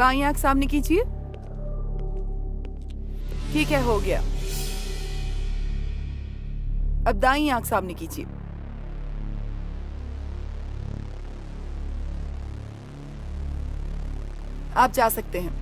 बाईं आंख सामने कीजिए। ठीक है, हो गया। अब दाईं आंख सामने कीजिए। आप जा सकते हैं।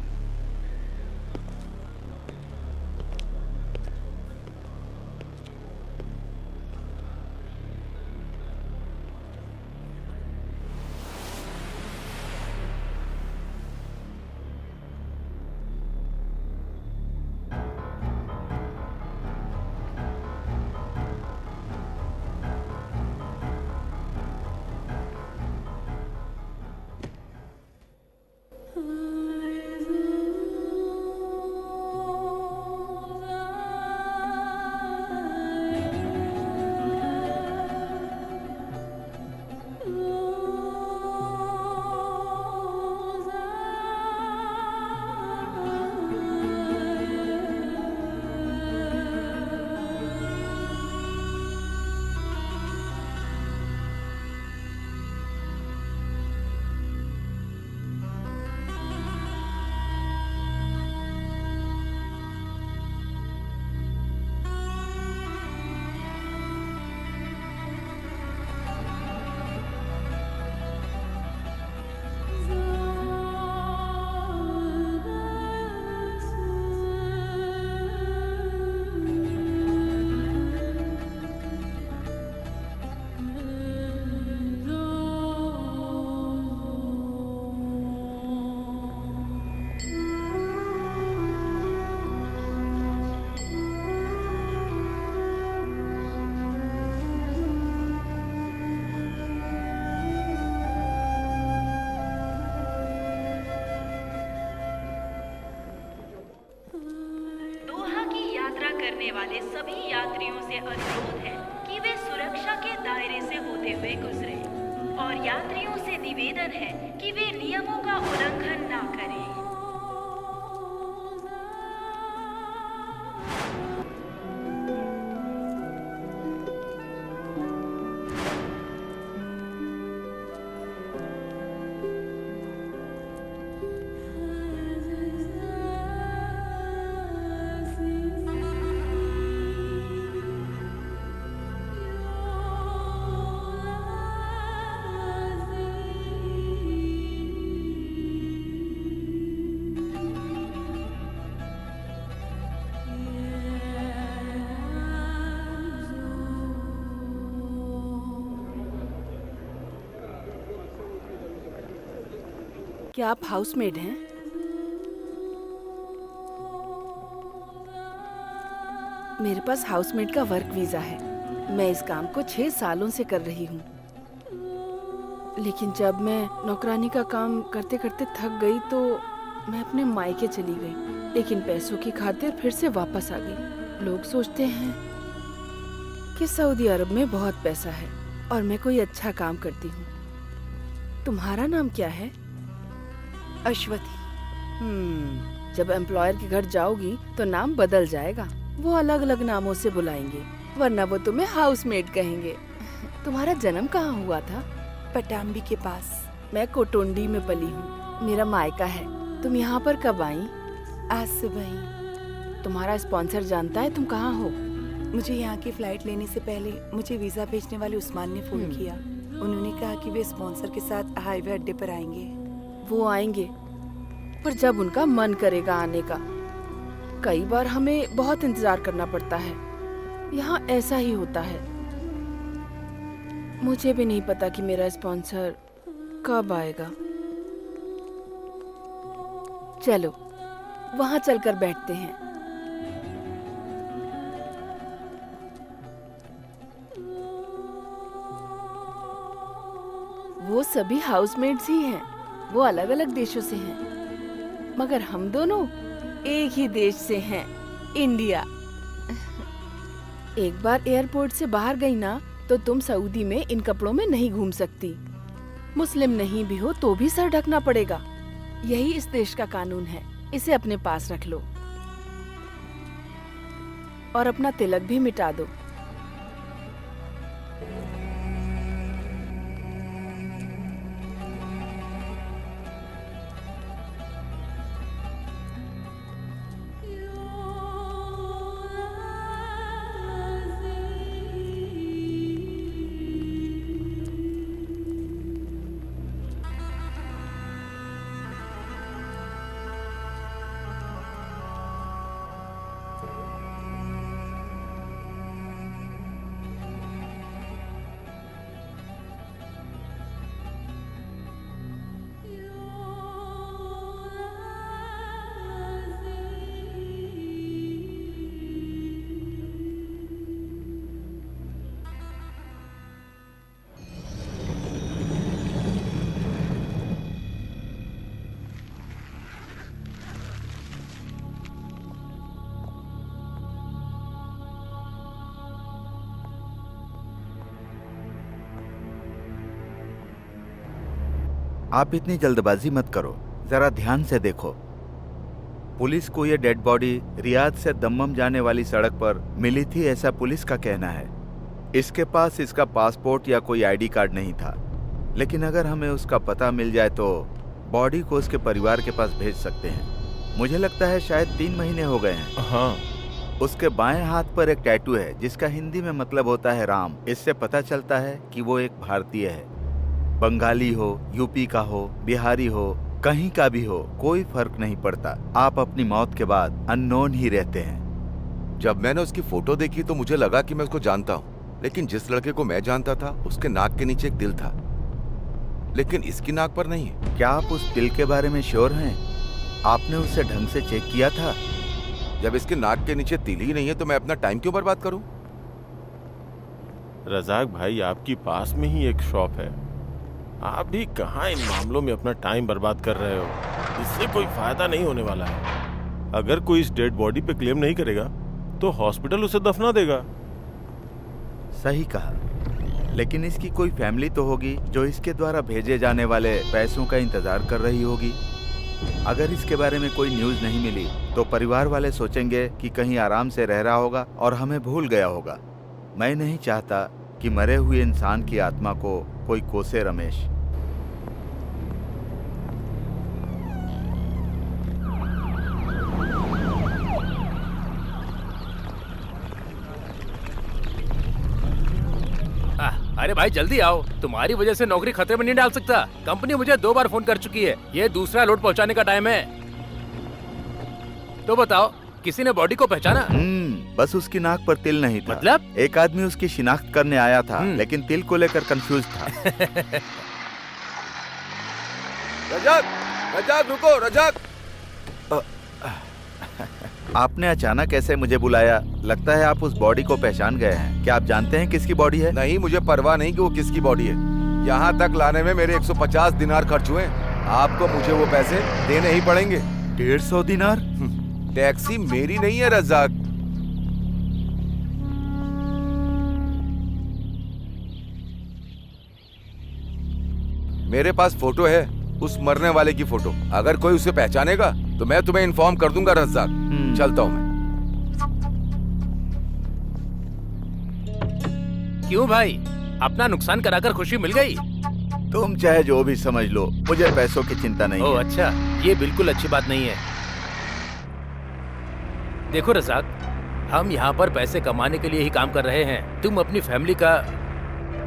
दोहा की यात्रा करने वाले सभी यात्रियों से अनुरोध है कि वे सुरक्षा के दायरे से होते हुए गुजरे और यात्रियों से निवेदन है कि वे नियमों का उल्लंघन ना करें। क्या आप हाउसमेड हैं? मेरे पास हाउसमेड का वर्क वीजा है। मैं इस काम को 6 सालों से कर रही हूँ। लेकिन जब मैं नौकरानी का काम करते करते थक गई तो मैं अपने मायके चली गई। लेकिन पैसों की खातिर फिर से वापस आ गई। लोग सोचते हैं कि सऊदी अरब में बहुत पैसा है और मैं कोई अच्छा काम करती हूँ। तुम्हारा नाम क्या है? अश्वथी। जब एम्प्लॉयर के घर जाओगी तो नाम बदल जाएगा। वो अलग अलग नामों से बुलाएंगे, वरना वो तुम्हें हाउसमेड कहेंगे। तुम्हारा जन्म कहाँ हुआ था? पटाम्बी के पास। मैं कोटुंडी में पली हूँ, मेरा मायका है। तुम यहाँ पर कब आई? आज सुबह ही। तुम्हारा स्पॉन्सर जानता है तुम कहाँ हो? मुझे यहाँ की फ्लाइट लेने से पहले मुझे वीजा भेजने वाले उस्मान ने फोन किया। उन्होंने कहा कि वे स्पॉन्सर के साथ हाईवे अड्डे पर आएंगे। वो आएंगे, पर जब उनका मन करेगा आने का। कई बार हमें बहुत इंतजार करना पड़ता है। यहाँ ऐसा ही होता है। मुझे भी नहीं पता कि मेरा स्पॉन्सर कब आएगा। चलो वहाँ चलकर बैठते हैं। वो सभी हाउसमेट्स ही हैं। वो अलग अलग देशों से हैं, मगर हम दोनों एक ही देश से हैं, इंडिया। एक बार एयरपोर्ट से बाहर गई ना तो तुम सऊदी में इन कपड़ों में नहीं घूम सकती। मुस्लिम नहीं भी हो तो भी सर ढकना पड़ेगा। यही इस देश का कानून है। इसे अपने पास रख लो और अपना तिलक भी मिटा दो। आप इतनी जल्दबाजी मत करो, जरा ध्यान से देखो। पुलिस को ये डेड बॉडी रियाद से दम्मम जाने वाली सड़क पर मिली थी, ऐसा पुलिस का कहना है। इसके पास इसका पासपोर्ट या कोई आईडी कार्ड नहीं था, लेकिन अगर हमें उसका पता मिल जाए तो बॉडी को उसके परिवार के पास भेज सकते हैं। मुझे लगता है शायद 3 महीने हो गए हैं। हाँ। उसके बाएं हाथ पर एक टैटू है जिसका हिंदी में मतलब होता है राम। इससे पता चलता है कि वो एक भारतीय है। बंगाली हो, यूपी का हो, बिहारी हो, कहीं का भी हो, कोई फर्क नहीं पड़ता। आप अपनी मौत के बाद अननोन ही रहते हैं। जब मैंने उसकी फोटो देखी तो मुझे लगा कि मैं उसको जानता हूँ, लेकिन जिस लड़के को मैं जानता था उसके नाक के नीचे एक दिल था, लेकिन इसकी नाक पर नहीं है। क्या आप उस दिल के बारे में श्योर हैं? आपने उसे ढंग से चेक किया था? जब इसके नाक के नीचे तिल ही नहीं है तो मैं अपना टाइम क्यों बर्बाद करूं? रजाक भाई, आपकी पास में ही एक शॉप है, आप भी कहाँ इन मामलों में अपना टाइम बर्बाद कर रहे हो? इससे कोई फायदा नहीं होने वाला है। अगर कोई इस डेड बॉडी पे क्लेम नहीं करेगा तो हॉस्पिटल उसे दफना देगा। सही कहा, लेकिन इसकी कोई फैमिली तो होगी जो इसके द्वारा भेजे जाने वाले पैसों का इंतजार कर रही होगी। अगर इसके बारे में कोई न्यूज़ नहीं मिली तो परिवार वाले सोचेंगे कि कहीं आराम से रह रहा होगा और हमें भूल गया होगा। मैं नहीं चाहता कि मरे हुए इंसान की आत्मा को कोई कोसे। रमेश, अरे भाई जल्दी आओ, तुम्हारी वजह से नौकरी खतरे में नहीं डाल सकता। कंपनी मुझे 2 बार फोन कर चुकी है, ये दूसरा लोड पहुंचाने का टाइम है। तो बताओ, किसी ने बॉडी को पहचाना? बस उसकी नाक पर तिल नहीं था। मतलब? एक आदमी उसकी शिनाख्त करने आया था, लेकिन तिल को लेकर कंफ्यूज था। रजाक, रजाक रुको, रजाक। आपने अचानक ऐसे मुझे बुलाया, लगता है आप उस बॉडी को पहचान गए हैं। क्या आप जानते हैं किसकी बॉडी है? नहीं, मुझे परवाह नहीं कि वो किसकी बॉडी है। यहाँ तक लाने में मेरे 150 दिनार खर्च हुए। आपको मुझे वो पैसे देने ही पड़ेंगे। 150 दिनार? टैक्सी मेरी नहीं है रजाक। मेरे पास फोटो है, उस मरने वाले की फोटो। अगर कोई उसे पहचानेगा तो मैं तुम्हें इन्फॉर्म कर दूंगा रजाक। चलता हूँ मैं। क्यों भाई, अपना नुकसान कराकर खुशी मिल गई? तुम चाहे जो भी समझ लो, मुझे पैसों की चिंता नहीं ओह है। अच्छा, ये बिल्कुल अच्छी बात नहीं है। देखो रजाक, हम यहाँ पर पैसे कमाने के लिए ही काम कर रहे हैं। तुम अपनी फैमिली का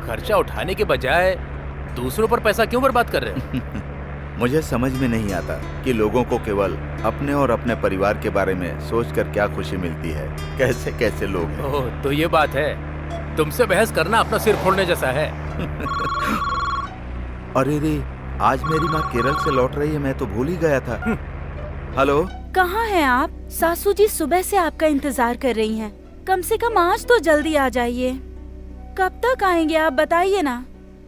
खर्चा उठाने के बजाय दूसरों पर पैसा क्यों बर्बाद कर रहे हो? मुझे समझ में नहीं आता कि लोगों को केवल अपने और अपने परिवार के बारे में सोचकर क्या खुशी मिलती है। कैसे कैसे लोग हैं। ओह, तो ये बात है। तुमसे बहस करना अपना सिर फोड़ने जैसा है। अरे रे, आज मेरी माँ केरल से लौट रही है, मैं तो भूल ही गया था। हेलो, कहाँ हैं आप? सासू जी सुबह से आपका इंतजार कर रही हैं। कम से कम आज तो जल्दी आ जाइए। कब तक आएंगे आप बताइए ना।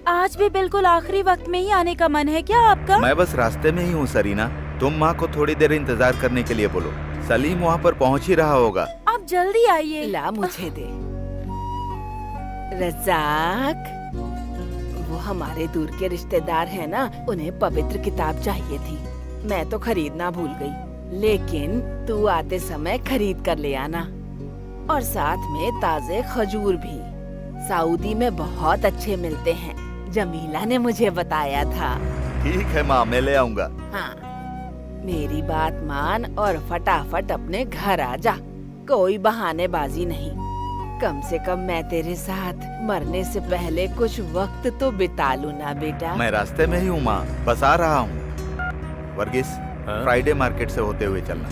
आज भी बिल्कुल आखिरी वक्त में ही आने का मन है क्या आपका? मैं बस रास्ते में ही हूँ सरीना। तुम माँ को थोड़ी देर इंतजार करने के लिए बोलो, सलीम वहाँ पर पहुँच ही रहा होगा। आप जल्दी आइए। ला मुझे दे। रजाक, वो हमारे दूर के रिश्तेदार हैं ना, उन्हें पवित्र किताब चाहिए थी। मैं तो खरीदना भूल गई, लेकिन तू आते समय खरीद कर ले आना। और साथ में ताजे खजूर भी, सऊदी में बहुत अच्छे मिलते हैं। जमीला ने मुझे बताया था। ठीक है माँ, मैं ले आऊंगा। हाँ, मेरी बात मान और फटाफट अपने घर आ जा। कोई बहानेबाजी नहीं। कम से कम मैं तेरे साथ मरने से पहले कुछ वक्त तो बिता लूं ना बेटा। मैं रास्ते में ही हूँ माँ, बस आ रहा हूँ। वर्गीस, फ्राइडे मार्केट से होते हुए चलना।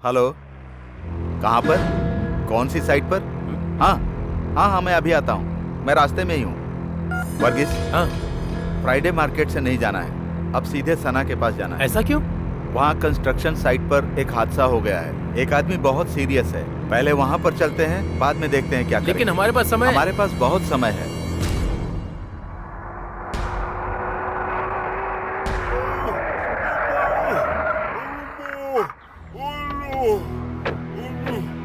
हेलो, कहाँ पर? कौन सी साइड पर? हाँ हाँ हाँ, मैं अभी आता हूँ, मैं रास्ते में ही हूँ। वर्गीस, हाँ, फ्राइडे मार्केट से नहीं जाना है, अब सीधे सना के पास जाना है। ऐसा क्यों? वहाँ कंस्ट्रक्शन साइट पर एक हादसा हो गया है। एक आदमी बहुत सीरियस है। पहले वहाँ पर चलते हैं, बाद में देखते हैं क्या करें। लेकिन हमारे पास समय। हमारे पास बहुत समय है।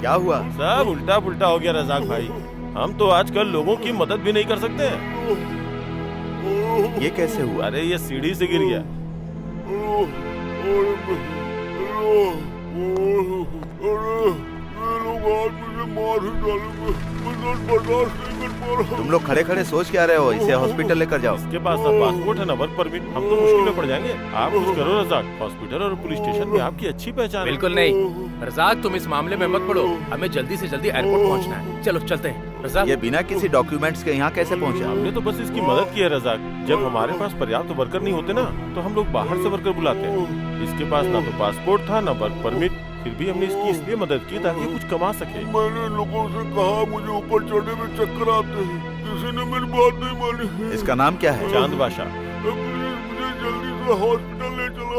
क्या हुआ? सब उल्टा पुल्टा हो गया रजाक भाई। हम तो आजकल लोगों की मदद भी नहीं कर सकते। ये कैसे हुआ? अरे ये सीढ़ी से गिर गया। तुम लोग खड़े खड़े सोच क्या रहे हो? इसे हॉस्पिटल लेकर जाओ। इसके पास ना पासपोर्ट है ना वर्क परमिट, हम तो मुश्किल में पड़ जाएंगे। आप कुछ करो रजाक, हॉस्पिटल और पुलिस स्टेशन में आपकी अच्छी पहचान है। बिल्कुल नहीं रजाक, तुम इस मामले में मत पड़ो, हमें जल्दी से जल्दी एयरपोर्ट पहुंचना है। चलो चलते हैं रजाक। ये बिना किसी डॉक्यूमेंट्स के यहाँ कैसे पहुँचा? हमने तो बस इसकी मदद की है रजाक। जब हमारे पास पर्याप्त वर्कर नहीं होते ना, तो हम लोग बाहर से वर्कर बुलाते हैं। इसके पास ना तो पासपोर्ट था ना वर्क परमिट, फिर भी हमने इसकी इसलिए मदद की ताकि कुछ कमा सके। मैंने लोगों से कहा मुझे ऊपर चढ़ने में चक्कर आते हैं, किसी ने मेरी बात नहीं मानी। इसका नाम क्या है? चांद बादशाह। प्लीज मुझे जल्दी से हॉस्पिटल ले चलो।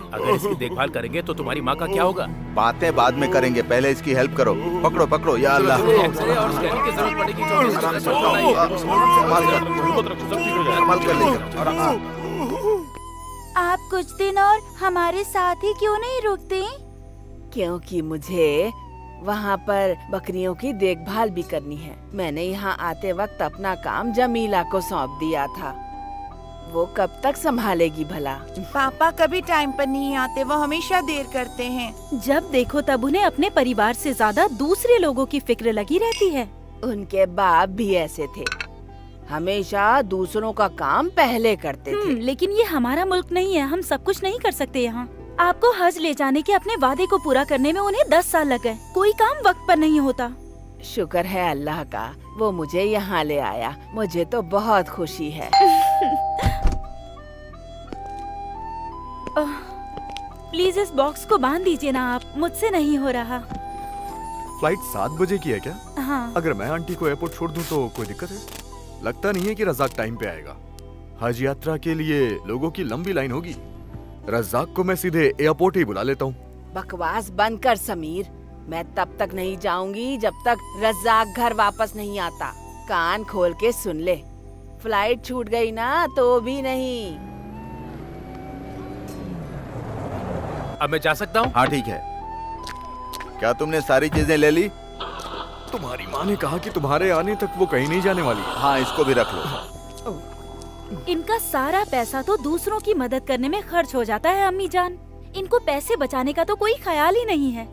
अगर इसकी देखभाल करेंगे तो तुम्हारी माँ का क्या होगा? बातें बाद में करेंगे, पहले इसकी हेल्प करो। पकड़ो पकड़ो, या अल्लाह। एक्सरे और स्कैनिंग की जरूरत पड़ेगी तो संभाल कर लेकर। आप कुछ दिन और हमारे साथ ही क्यों नहीं रुकते? क्योंकि मुझे वहाँ पर बकरियों की देखभाल भी करनी है। मैंने यहाँ आते वक्त अपना काम जमीला को सौंप दिया था। वो कब तक संभालेगी भला? पापा कभी टाइम पर नहीं आते, वो हमेशा देर करते हैं। जब देखो तब उन्हें अपने परिवार से ज्यादा दूसरे लोगों की फिक्र लगी रहती है। उनके बाप भी ऐसे थे, हमेशा दूसरों का काम पहले करते थे। लेकिन ये हमारा मुल्क नहीं है, हम सब कुछ नहीं कर सकते यहाँ। आपको हज ले जाने के अपने वादे को पूरा करने में उन्हें 10 साल लग गए। कोई काम वक्त पर नहीं होता। शुक्र है अल्लाह का, वो मुझे यहाँ ले आया। मुझे तो बहुत खुशी है। प्लीज इस बॉक्स को बांध दीजिए ना आप, मुझसे नहीं हो रहा। फ्लाइट 7 बजे की है क्या? हाँ। अगर मैं आंटी को एयरपोर्ट छोड़ दूं तो कोई दिक्कत है? लगता नहीं है कि रज़ाक टाइम पे आएगा। हज यात्रा के लिए लोगों की लंबी लाइन होगी। रज़ाक को मैं सीधे एयरपोर्ट ही बुला लेता हूँ। बकवास बंद कर समीर, मैं तब तक नहीं जाऊंगी जब तक रज़ाक घर वापस नहीं आता। कान खोल के सुन ले, फ्लाइट छूट गई ना तो भी नहीं। अब मैं जा सकता हूँ? हाँ ठीक है। क्या तुमने सारी चीजें ले ली? तुम्हारी माँ ने कहा कि तुम्हारे आने तक वो कहीं नहीं जाने वाली। हाँ, इसको भी रख लो। इनका सारा पैसा तो दूसरों की मदद करने में खर्च हो जाता है अम्मी जान। इनको पैसे बचाने का तो कोई ख्याल ही नहीं है।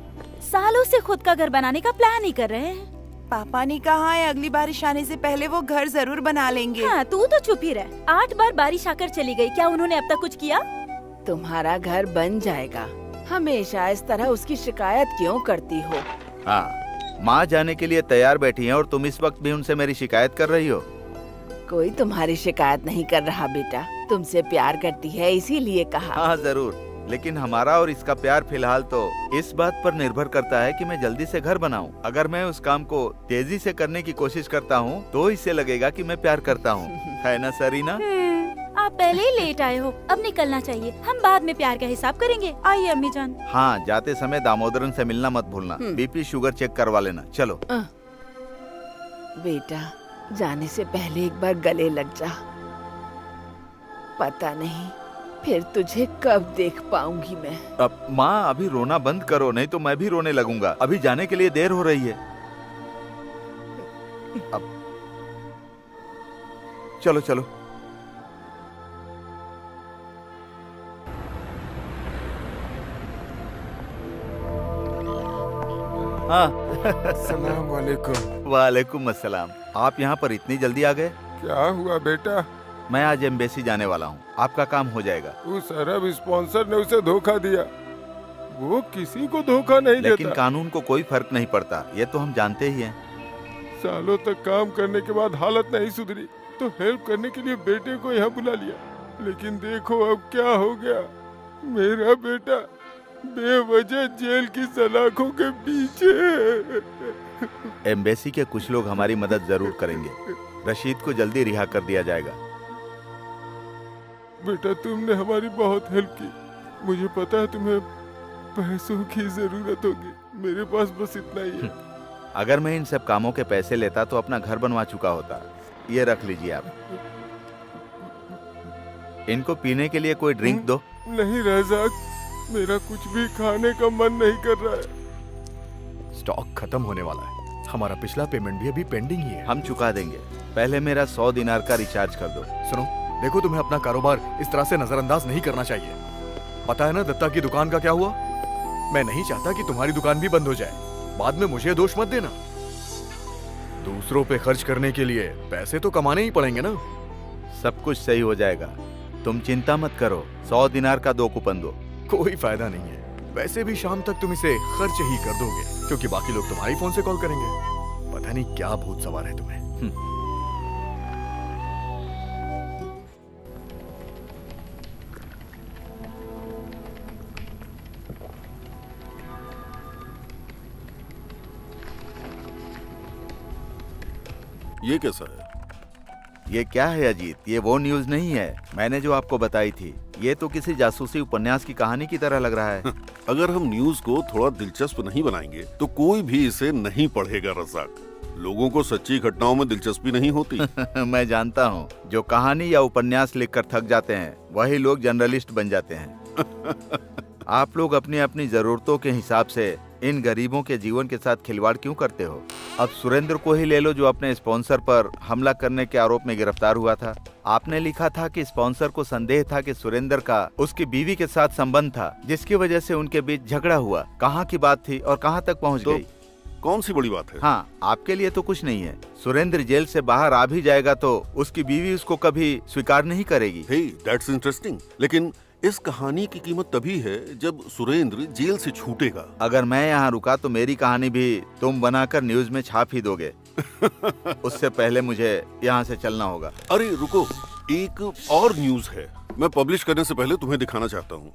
सालों से खुद का घर बनाने का प्लान ही कर रहे हैं। पापा ने कहा है अगली बारिश आने से पहले वो घर जरूर बना लेंगे। हाँ, तू तो चुप ही रह। 8 बार बारिश आकर चली गई, क्या उन्होंने अब तक कुछ किया? तुम्हारा घर बन जाएगा। हमेशा इस तरह उसकी शिकायत क्यों करती हो? हाँ, माँ जाने के लिए तैयार बैठी हैं और तुम इस वक्त भी उनसे मेरी शिकायत कर रही हो। कोई तुम्हारी शिकायत नहीं कर रहा बेटा, तुमसे प्यार करती है इसीलिए कहा। हाँ जरूर, लेकिन हमारा और इसका प्यार फिलहाल तो इस बात पर निर्भर करता है कि मैं जल्दी से घर बनाऊं। अगर मैं उस काम को तेजी से करने की कोशिश करता हूं, तो इसे लगेगा कि मैं प्यार करता हूं। है ना सरीना? आप पहले ही लेट आए हो, अब निकलना चाहिए। हम बाद में प्यार का हिसाब करेंगे। आइए अम्मी जान। हाँ, जाते समय दामोदरन से मिलना मत भूलना। बीपी शुगर चेक करवा लेना। चलो। बेटा, जाने से पहले एक बार गले लग जा। पता नहीं फिर तुझे कब देख पाऊंगी मैं। अब माँ, अभी रोना बंद करो, नहीं तो मैं भी रोने लगूंगा। अभी जाने के लिए देर हो रही है। अब चलो चलो। हाँ। अस्सलाम वालेकुम। वालेकुम अस्सलाम। आप यहाँ पर इतनी जल्दी आ गए? क्या हुआ बेटा? मैं आज एम्बेसी जाने वाला हूँ, आपका काम हो जाएगा। उस अरब स्पॉन्सर ने उसे धोखा दिया। वो किसी को धोखा नहीं देता। लेकिन कानून को कोई फर्क नहीं पड़ता, ये तो हम जानते ही हैं। सालों तक काम करने के बाद हालत नहीं सुधरी तो हेल्प करने के लिए बेटे को यहाँ बुला लिया। लेकिन देखो अब क्या हो गया। मेरा बेटा बेवजह जेल की सलाखों के पीछे। एम्बेसी के कुछ लोग हमारी मदद जरूर करेंगे। रशीद को जल्दी रिहा कर दिया जाएगा। बेटा, तुमने हमारी बहुत हेल्प की। मुझे पता है तुम्हें पैसों की जरूरत होगी। मेरे पास बस इतना ही है। अगर मैं इन सब कामों के पैसे लेता तो अपना घर बनवा चुका होता। ये रख लीजिए आप। इनको पीने के लिए कोई ड्रिंक दो। नहीं रज़ाक, मेरा कुछ भी खाने का मन नहीं कर रहा है। स्टॉक खत्म होने वाला है। हमारा पिछला पेमेंट भी अभी पेंडिंग ही है। हम चुका देंगे, पहले मेरा 100 दिनार का रिचार्ज कर दो। सुनो, देखो तुम्हें अपना कारोबार इस तरह से नजरअंदाज नहीं करना चाहिए। पता है ना दत्ता की दुकान का क्या हुआ? मैं नहीं चाहता कि तुम्हारी दुकान भी बंद हो जाए। बाद में मुझे दोष मत देना। दूसरों पे खर्च करने के लिए पैसे तो कमाने ही पड़ेंगे ना। सब कुछ सही हो जाएगा, तुम चिंता मत करो। 100 दिनार का 2 कूपन दो। कोई फायदा नहीं है। वैसे भी शाम तक तुम इसे खर्च ही कर दोगे, क्योंकि बाकी लोग तुम्हारे फोन से कॉल करेंगे। पता नहीं क्या भूत सवार है तुम्हें। ये कैसा है? ये क्या है अजीत? ये वो न्यूज नहीं है मैंने जो आपको बताई थी। ये तो किसी जासूसी उपन्यास की कहानी की तरह लग रहा है। अगर हम न्यूज को थोड़ा दिलचस्प नहीं बनाएंगे तो कोई भी इसे नहीं पढ़ेगा रज़ाक। लोगों को सच्ची घटनाओं में दिलचस्पी नहीं होती। मैं जानता हूँ, जो कहानी या उपन्यास लिखकर थक जाते हैं वही लोग जर्नलिस्ट बन जाते हैं। आप लोग अपनी अपनी जरूरतों के हिसाब से इन गरीबों के जीवन के साथ खिलवाड़ क्यों करते हो? अब सुरेंद्र को ही ले लो, जो अपने स्पॉन्सर पर हमला करने के आरोप में गिरफ्तार हुआ था। आपने लिखा था कि स्पॉन्सर को संदेह था कि सुरेंद्र का उसकी बीवी के साथ संबंध था, जिसकी वजह से उनके बीच झगड़ा हुआ। कहाँ की बात थी और कहाँ तक पहुँच गई? कौन सी बड़ी बात है? हाँ, आपके लिए तो कुछ नहीं है। सुरेंद्र जेल से बाहर आ भी जाएगा तो उसकी बीवी उसको कभी स्वीकार नहीं करेगी। हे, दैट्स इंटरेस्टिंग। लेकिन इस कहानी की कीमत तभी है जब सुरेंद्र जेल से छूटेगा। अगर मैं यहाँ रुका तो मेरी कहानी भी तुम बनाकर न्यूज में छाप ही दोगे। उससे पहले मुझे यहाँ से चलना होगा। अरे रुको, एक और न्यूज है, मैं पब्लिश करने से पहले तुम्हें दिखाना चाहता हूँ।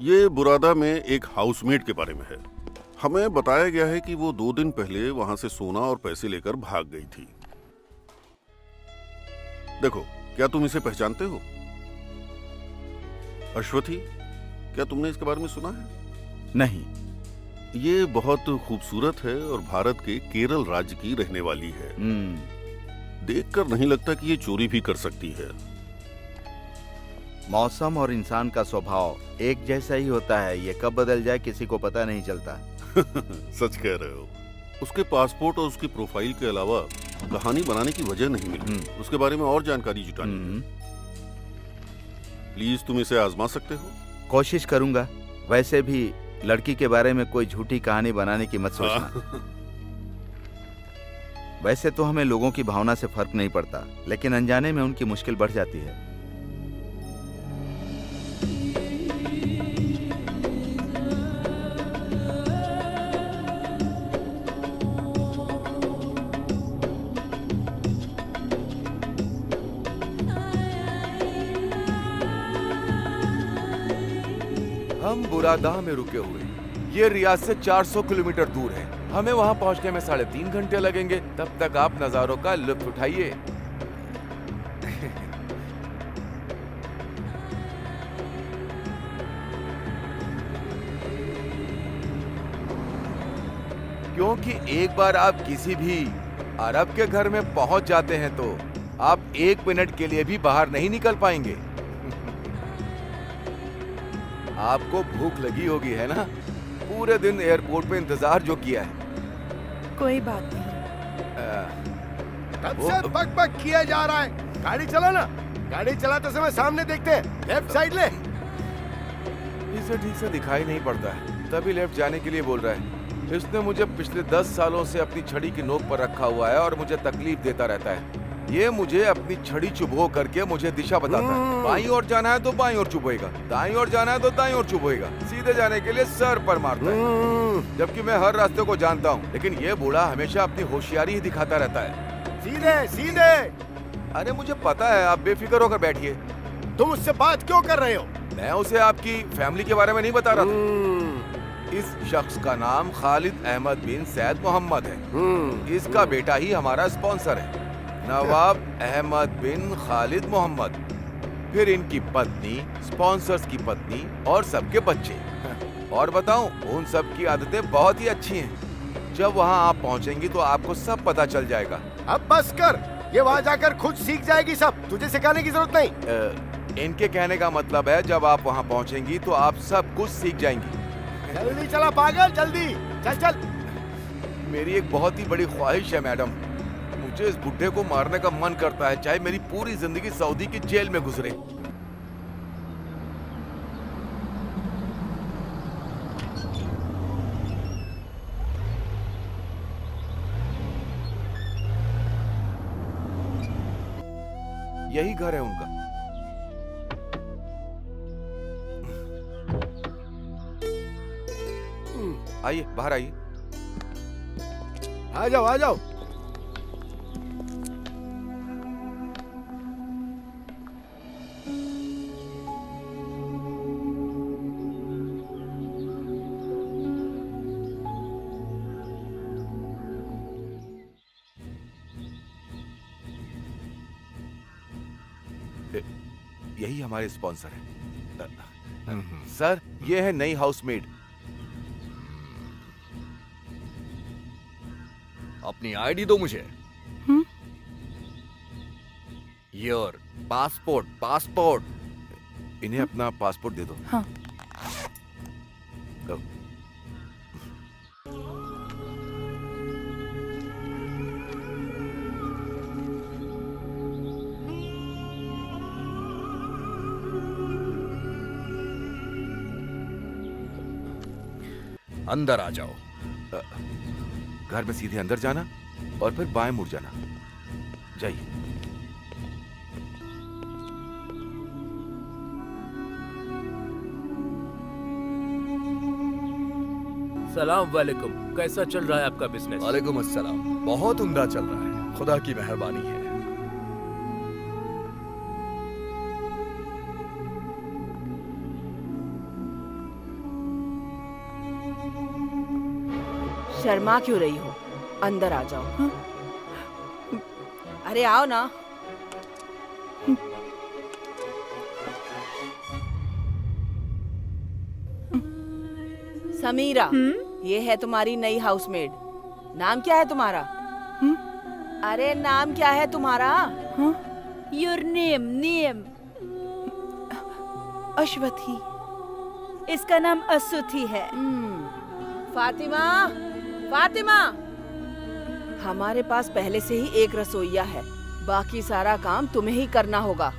ये बुरादा में एक हाउसमेट के बारे में है। हमें बताया गया है कि वो 2 दिन पहले वहां से सोना और पैसे लेकर भाग गई थी। देखो, क्या तुम इसे पहचानते हो? अश्वथी, क्या तुमने इसके बारे में सुना है? नहीं। ये बहुत खूबसूरत है और भारत के केरल राज्य की रहने वाली है। देखकर नहीं लगता कि ये चोरी भी कर सकती है। मौसम और इंसान का स्वभाव एक जैसा ही होता है, ये कब बदल जाए किसी को पता नहीं चलता। सच कह रहे हो। उसके पासपोर्ट और उसकी प्रोफाइल के अलावा कहानी बनाने की वजह नहीं मिली। उसके बारे में और जानकारी जुटानी है। प्लीज तुम इसे आजमा सकते हो? कोशिश करूंगा। वैसे भी लड़की के बारे में कोई झूठी कहानी बनाने की मत सोचना। वैसे तो हमें लोगों की भावना से फर्क नहीं पड़ता, लेकिन अनजाने में उनकी मुश्किल बढ़ जाती है। हम बुरादा में रुके हुए। ये रियाद से 400 किलोमीटर दूर है। हमें वहां पहुंचने में 3.5 घंटे लगेंगे। तब तक आप नजारों का लुत्फ उठाइए। क्योंकि एक बार आप किसी भी अरब के घर में पहुंच जाते हैं तो आप 1 मिनट के लिए भी बाहर नहीं निकल पाएंगे। आपको भूख लगी होगी, है ना? पूरे दिन एयरपोर्ट पे इंतजार जो किया है। कोई बात नहीं। कब से बक किया जा रहा है। गाड़ी चला ना। गाड़ी चलाते समय सामने देखते हैं, लेफ्ट साइड ले। इसे ठीक से दिखाई नहीं पड़ता है, तभी लेफ्ट जाने के लिए बोल रहा है। इसने मुझे पिछले 10 सालों से अपनी छड़ी की नोक पर रखा हुआ है और मुझे तकलीफ देता रहता है। ये मुझे अपनी छड़ी चुभो करके मुझे दिशा बताता है। बाईं ओर जाना है तो बाईं ओर चुभोएगा, दाईं ओर जाना है तो दाईं ओर चुभोएगा, सीधे जाने के लिए सर पर मारता है। जबकि मैं हर रास्ते को जानता हूँ, लेकिन ये बूढ़ा हमेशा अपनी होशियारी ही दिखाता रहता है। सीधे सीधे। अरे मुझे पता है, आप बेफिक्र होकर बैठिए। तुम उससे बात क्यों कर रहे हो? मैं उसे आपकी फैमिली के बारे में नहीं बता रहा था। इस शख्स का नाम खालिद अहमद बिन सैद मोहम्मद है। इसका बेटा ही हमारा स्पॉन्सर है, नवाब अहमद बिन खालिद मोहम्मद। फिर इनकी पत्नी, स्पॉन्सर्स की पत्नी और सबके बच्चे। और बताऊं, उन सब की आदतें बहुत ही अच्छी हैं। जब वहां आप पहुंचेंगी तो आपको सब पता चल जाएगा। अब बस कर, ये वहां जाकर खुद सीख जाएगी सब, तुझे सिखाने की जरूरत नहीं। इनके कहने का मतलब है, जब आप वहां पहुंचेंगी तो आप सब कुछ सीख जाएंगी। जल्दी चला पागल, जल्दी चल चल। मेरी एक बहुत ही बड़ी ख्वाहिश है मैडम। मुझे इस बुड्ढे को मारने का मन करता है, चाहे मेरी पूरी जिंदगी सऊदी की जेल में गुजरे। यही घर है उनका। आइए, बाहर आइए। आ जाओ आ जाओ। यही हमारे स्पॉन्सर है। सर, ये है नई हाउसमेड। अपनी आईडी दो मुझे। Your passport. इन्हें अपना पासपोर्ट दे दो। हाँ। लो। अंदर आ जाओ। घर में सीधे अंदर जाना और फिर बाएं मुड़ जाना। जाइए। सलाम वालेकुम, कैसा चल रहा है आपका बिजनेस? वालेकुम अस्सलाम। बहुत उम्दा चल रहा है, खुदा की मेहरबानी है। शर्मा क्यों रही हो? अंदर आ जाओ। अरे आओ ना। समीरा, ये है तुम्हारी नई हाउसमेड। नाम क्या है तुम्हारा? अरे नाम क्या है तुम्हारा? Your name. अश्वथी। इसका नाम असुथी है। फातिमा, हमारे पास पहले से ही एक रसोइया है, बाकी सारा काम तुम्हें ही करना होगा।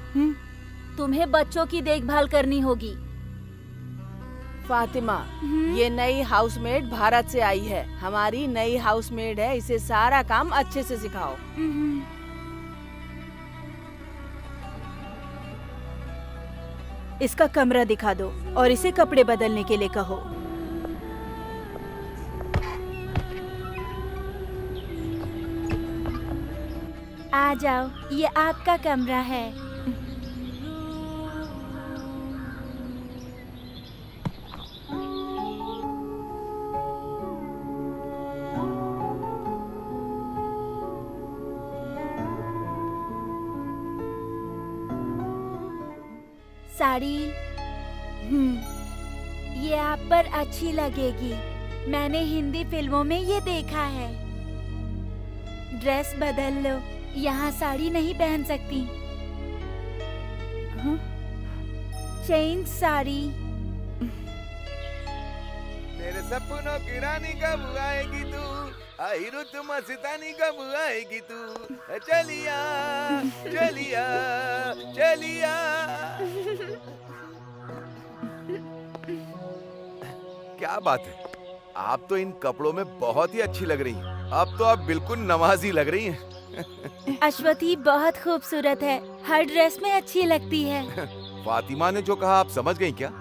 तुम्हें बच्चों की देखभाल करनी होगी। फातिमा, ये नई हाउसमेड भारत से आई है, हमारी नई हाउसमेड है, इसे सारा काम अच्छे से सिखाओ। इसका कमरा दिखा दो और इसे कपड़े बदलने के लिए कहो। आ जाओ, ये आपका कमरा है। साड़ी ये आप पर अच्छी लगेगी, मैंने हिंदी फिल्मों में ये देखा है। ड्रेस बदल लो, यहाँ साड़ी नहीं पहन सकती। चेंज साड़ी। मेरे सपनों की रानी कब आएगी तू, आई रुत मस्तानी कब आएगी तू, चलिया चलिया चलिया। क्या बात है, आप तो इन कपड़ों में बहुत ही अच्छी लग रही हैं। अब तो आप बिल्कुल नमाजी लग रही हैं। अश्वथी बहुत खूबसूरत है, हर ड्रेस में अच्छी लगती है। फातिमा ने जो कहा आप समझ गई क्या?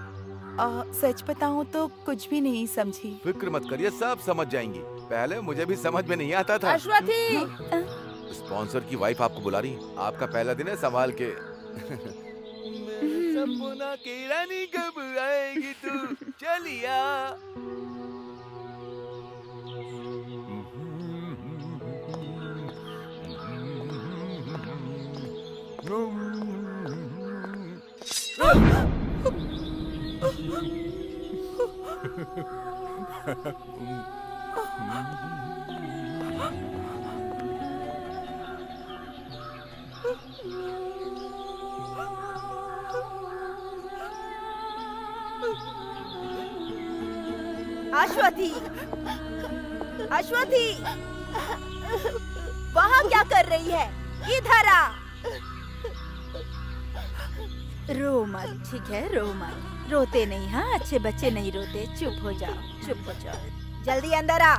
सच बताऊं तो कुछ भी नहीं समझी। फिक्र मत करिए, सब समझ जाएंगी। पहले मुझे भी समझ में नहीं आता था। अश्वथी, स्पॉन्सर की वाइफ आपको बुला रही है। आपका पहला दिन है, संभाल के। सपना की रानी कब आएगी तू, चलिया। अश्वथी, अश्वथी, वहाँ क्या कर रही है? इधर आ। रो मत, ठीक है? रो मत, रोते नहीं। हाँ, अच्छे बच्चे नहीं रोते। चुप हो जाओ, चुप हो जाओ। जल्दी अंदर आ।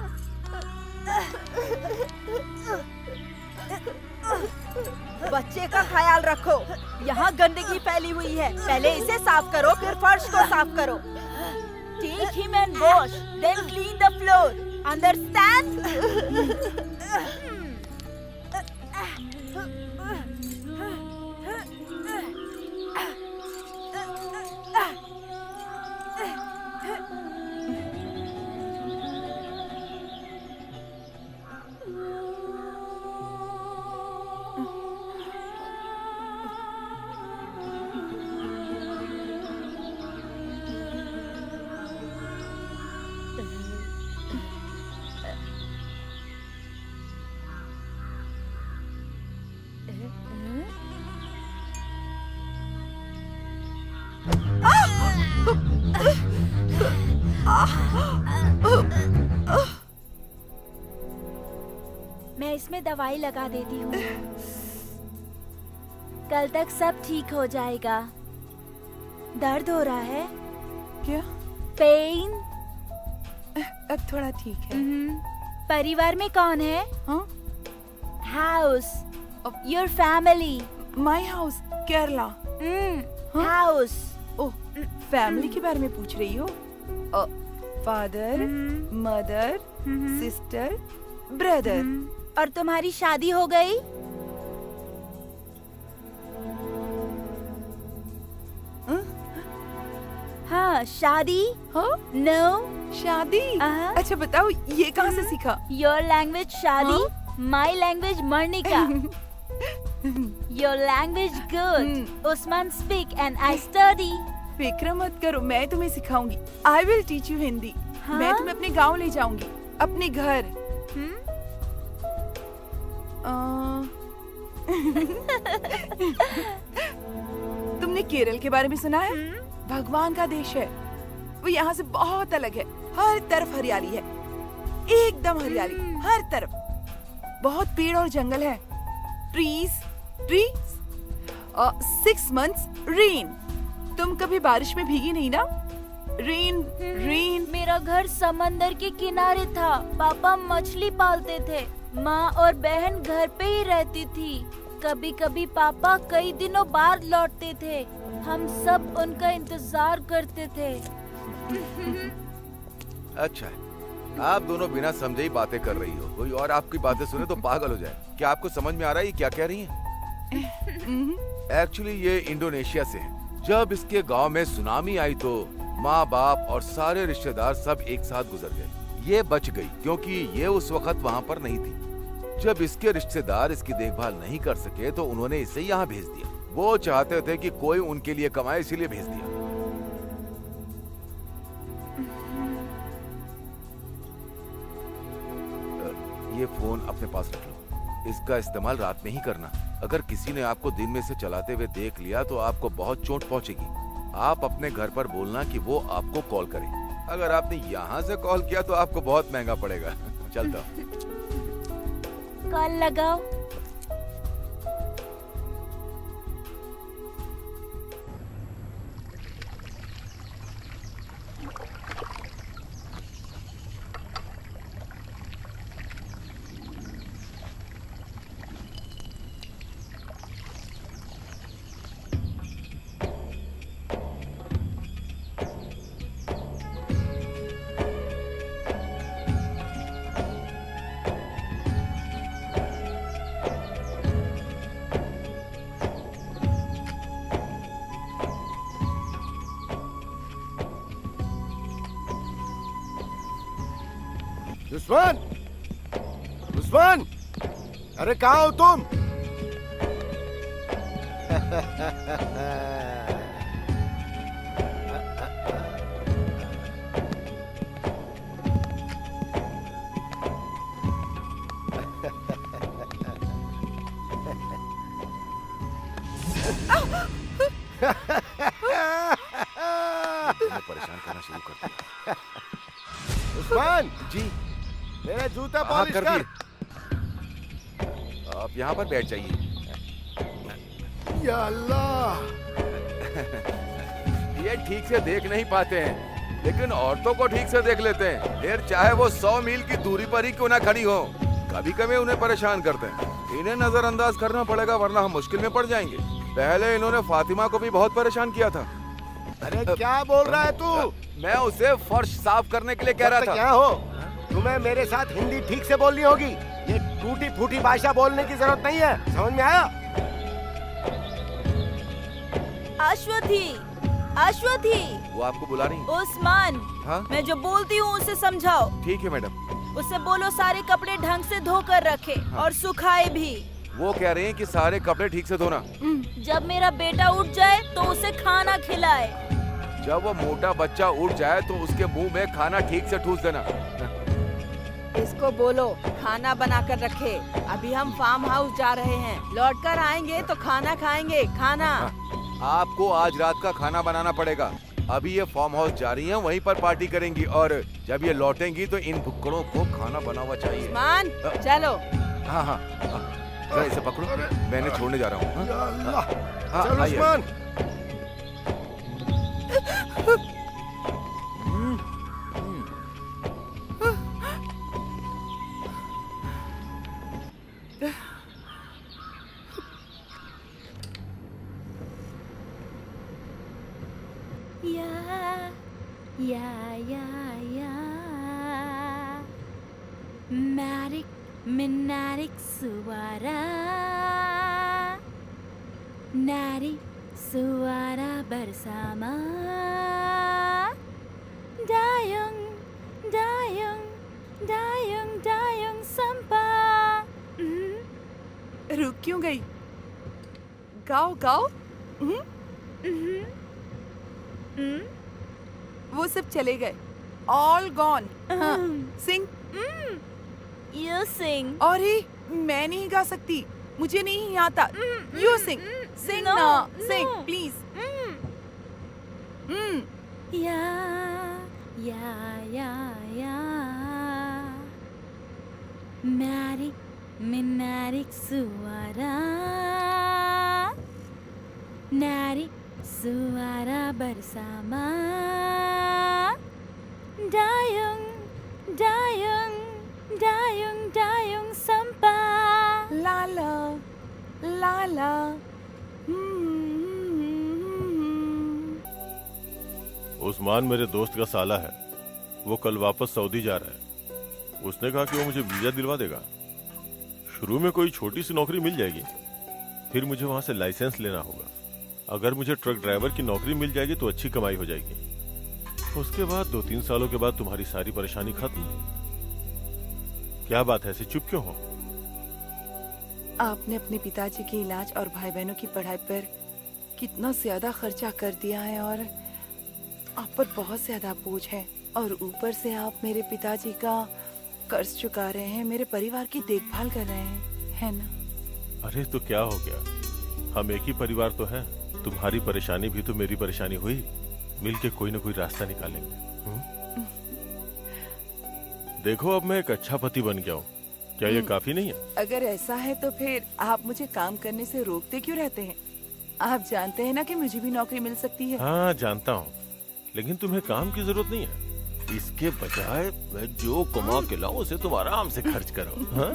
बच्चे का ख्याल रखो। यहाँ गंदगी फैली हुई है। पहले इसे साफ करो, फिर फर्श को साफ करो। Take him and wash, then clean the floor. Understand? मैं इसमें दवाई लगा देती हूँ। कल तक सब ठीक हो जाएगा। दर्द हो रहा है? क्या? पेन? अब थोड़ा ठीक है। परिवार में कौन है? हाँ? House, your family. My house, Kerala. House. Oh, family के बारे में पूछ रही हो? Father, mother, sister, brother. और तुम्हारी शादी हो गई? हाँ, शादी? हाँ? नो। शादी? अच्छा बताओ, ये कहाँ से सीखा? योर लैंग्वेज शादी, माई लैंग्वेज मर्निका। Your language good. Usman speak and I study. फिक्र मत करो, मैं तुम्हें सिखाऊंगी। I will teach you Hindi. मैं तुम्हें अपने गांव ले जाऊंगी, अपने घर। तुमने केरल के बारे में सुना है? भगवान का देश है। वो यहाँ से बहुत अलग है। हर तरफ हरियाली है, एकदम हरियाली, हर तरफ। बहुत पेड़ और जंगल है। Trees, trees. 6 months rain. तुम कभी बारिश में भीगी नहीं ना? Rain, rain. मेरा घर समंदर के किनारे था। पापा मछली पालते थे। माँ और बहन घर पे ही रहती थी। कभी कभी पापा कई दिनों बाद लौटते थे। हम सब उनका इंतजार करते थे। अच्छा है, आप दोनों बिना समझे ही बातें कर रही हो। कोई और आपकी बातें सुने तो पागल हो जाए। क्या आपको समझ में आ रहा है ये क्या कह रही हैं? एक्चुअली ये इंडोनेशिया से है। जब इसके गांव में सुनामी आई तो माँ बाप और सारे रिश्तेदार सब एक साथ गुजर गए। ये बच गई क्योंकि ये उस वक्त वहाँ पर नहीं थी। जब इसके रिश्तेदार इसकी देखभाल नहीं कर सके तो उन्होंने इसे यहाँ भेज दिया। वो चाहते थे कि कोई उनके लिए कमाए, इसीलिए भेज दिया। ये फोन अपने पास रख लो। इसका इस्तेमाल रात में ही करना। अगर किसी ने आपको दिन में से चलाते हुए देख लिया तो आपको बहुत चोट पहुंचेगी। आप अपने घर पर बोलना कि वो आपको कॉल करे। अगर आपने यहाँ से कॉल किया तो आपको बहुत महंगा पड़ेगा। चलता हूँ। कॉल लगाओ। उस्मान, उस्मान, अरे कहाँ हो तुम? परेशान करना शुरू कर दिया। उस्मान जी, मेरे जूते हाँ, पॉलिश कर कर। दिए। आप यहाँ पर बैठ जाइए। या अल्लाह। ये ठीक से देख नहीं पाते हैं, लेकिन औरतों को ठीक से देख लेते हैं, फिर चाहे वो 100 मील की दूरी पर ही क्यों ना खड़ी हो। कभी कभी उन्हें परेशान करते हैं, इन्हें नजरअंदाज करना पड़ेगा वरना हम मुश्किल में पड़ जाएंगे। पहले इन्होंने फातिमा को भी बहुत परेशान किया था। अरे क्या बोल रहा है तू? मैं उसे फर्श साफ करने के लिए कह रहा था। क्या हो, तुम्हें मेरे साथ हिंदी ठीक से बोलनी होगी। ये टूटी फूटी भाषा बोलने की जरूरत नहीं है, समझ में आया? अश्वथी, अश्वथी, वो आपको बुला रही हैं? उस्मान, हाँ? मैं जो बोलती हूँ उसे समझाओ। ठीक है मैडम। उसे बोलो सारे कपड़े ढंग से धोकर रखे और सुखाए भी। वो कह रहे हैं कि सारे कपड़े ठीक से धोना। जब मेरा बेटा उठ जाए तो उसे खाना खिलाए। जब वो मोटा बच्चा उठ जाए तो उसके मुंह में खाना ठीक से ठूस देना। इसको बोलो खाना बना कर रखे। अभी हम फार्म हाउस जा रहे हैं, लौट कर आएंगे तो खाना खाएंगे। खाना आपको आज रात का खाना बनाना पड़ेगा। अभी ये फार्म हाउस जा रही हैं, वहीं पर पार्टी करेंगी और जब ये लौटेंगी तो इन भुक्कड़ों को खाना बना हुआ चाहिए। उस्मान, चलो। हाँ हाँ, जरा इसे पकड़ो, मैं इन्हें छोड़ने जा रहा हूँ। या अल्लाह। हाँ, चल आइए। उस्मान। या मैरिक मिनारिक सुवारा नारी सुवारा bersama dayung dayung dayung dayung sampah। रुक क्यों गई? गाओ गाओ। वो सब चले गए, all gone. Sing. You sing। और ही मैं नहीं गा सकती, मुझे नहीं आता। यू सिंग, सिंग No, ना, no। Sing please. या या मैरिक मिनारिक सुवारा नारी सुवारा bersama dayung dayung dayung dayung sampah। लाला लाला। उस्मान मेरे दोस्त का साला है, वो कल वापस सऊदी जा रहा है। उसने कहा कि वो मुझे वीजा दिलवा देगा। शुरू में कोई छोटी सी नौकरी मिल जाएगी, फिर मुझे वहां से लाइसेंस लेना होगा। अगर मुझे ट्रक ड्राइवर की नौकरी मिल जाएगी तो अच्छी कमाई हो जाएगी। उसके बाद 2-3 सालों के बाद तुम्हारी सारी परेशानी खत्म। क्या बात है, ऐसे चुप क्यों हो? आपने अपने पिताजी के इलाज और भाई बहनों की पढ़ाई पर कितना ज्यादा खर्चा कर दिया है और आप पर बहुत ज्यादा बोझ है, और ऊपर से आप मेरे पिताजी का कर्ज चुका रहे हैं, मेरे परिवार की देखभाल कर रहे हैं, है ना? अरे तो क्या हो गया, हम एक ही परिवार तो हैं। तुम्हारी परेशानी भी तो मेरी परेशानी हुई, मिलके कोई ना कोई रास्ता निकालेंगे। देखो अब मैं एक अच्छा पति बन गया हूँ, क्या ये काफी नहीं है? अगर ऐसा है तो फिर आप मुझे काम करने से रोकते क्यों रहते हैं? आप जानते हैं ना कि मुझे भी नौकरी मिल सकती है। हाँ जानता हूँ, लेकिन तुम्हें काम की जरूरत नहीं है। इसके बजाय मैं जो कमा के लाऊं उसे तुम आराम से खर्च करो। हाँ?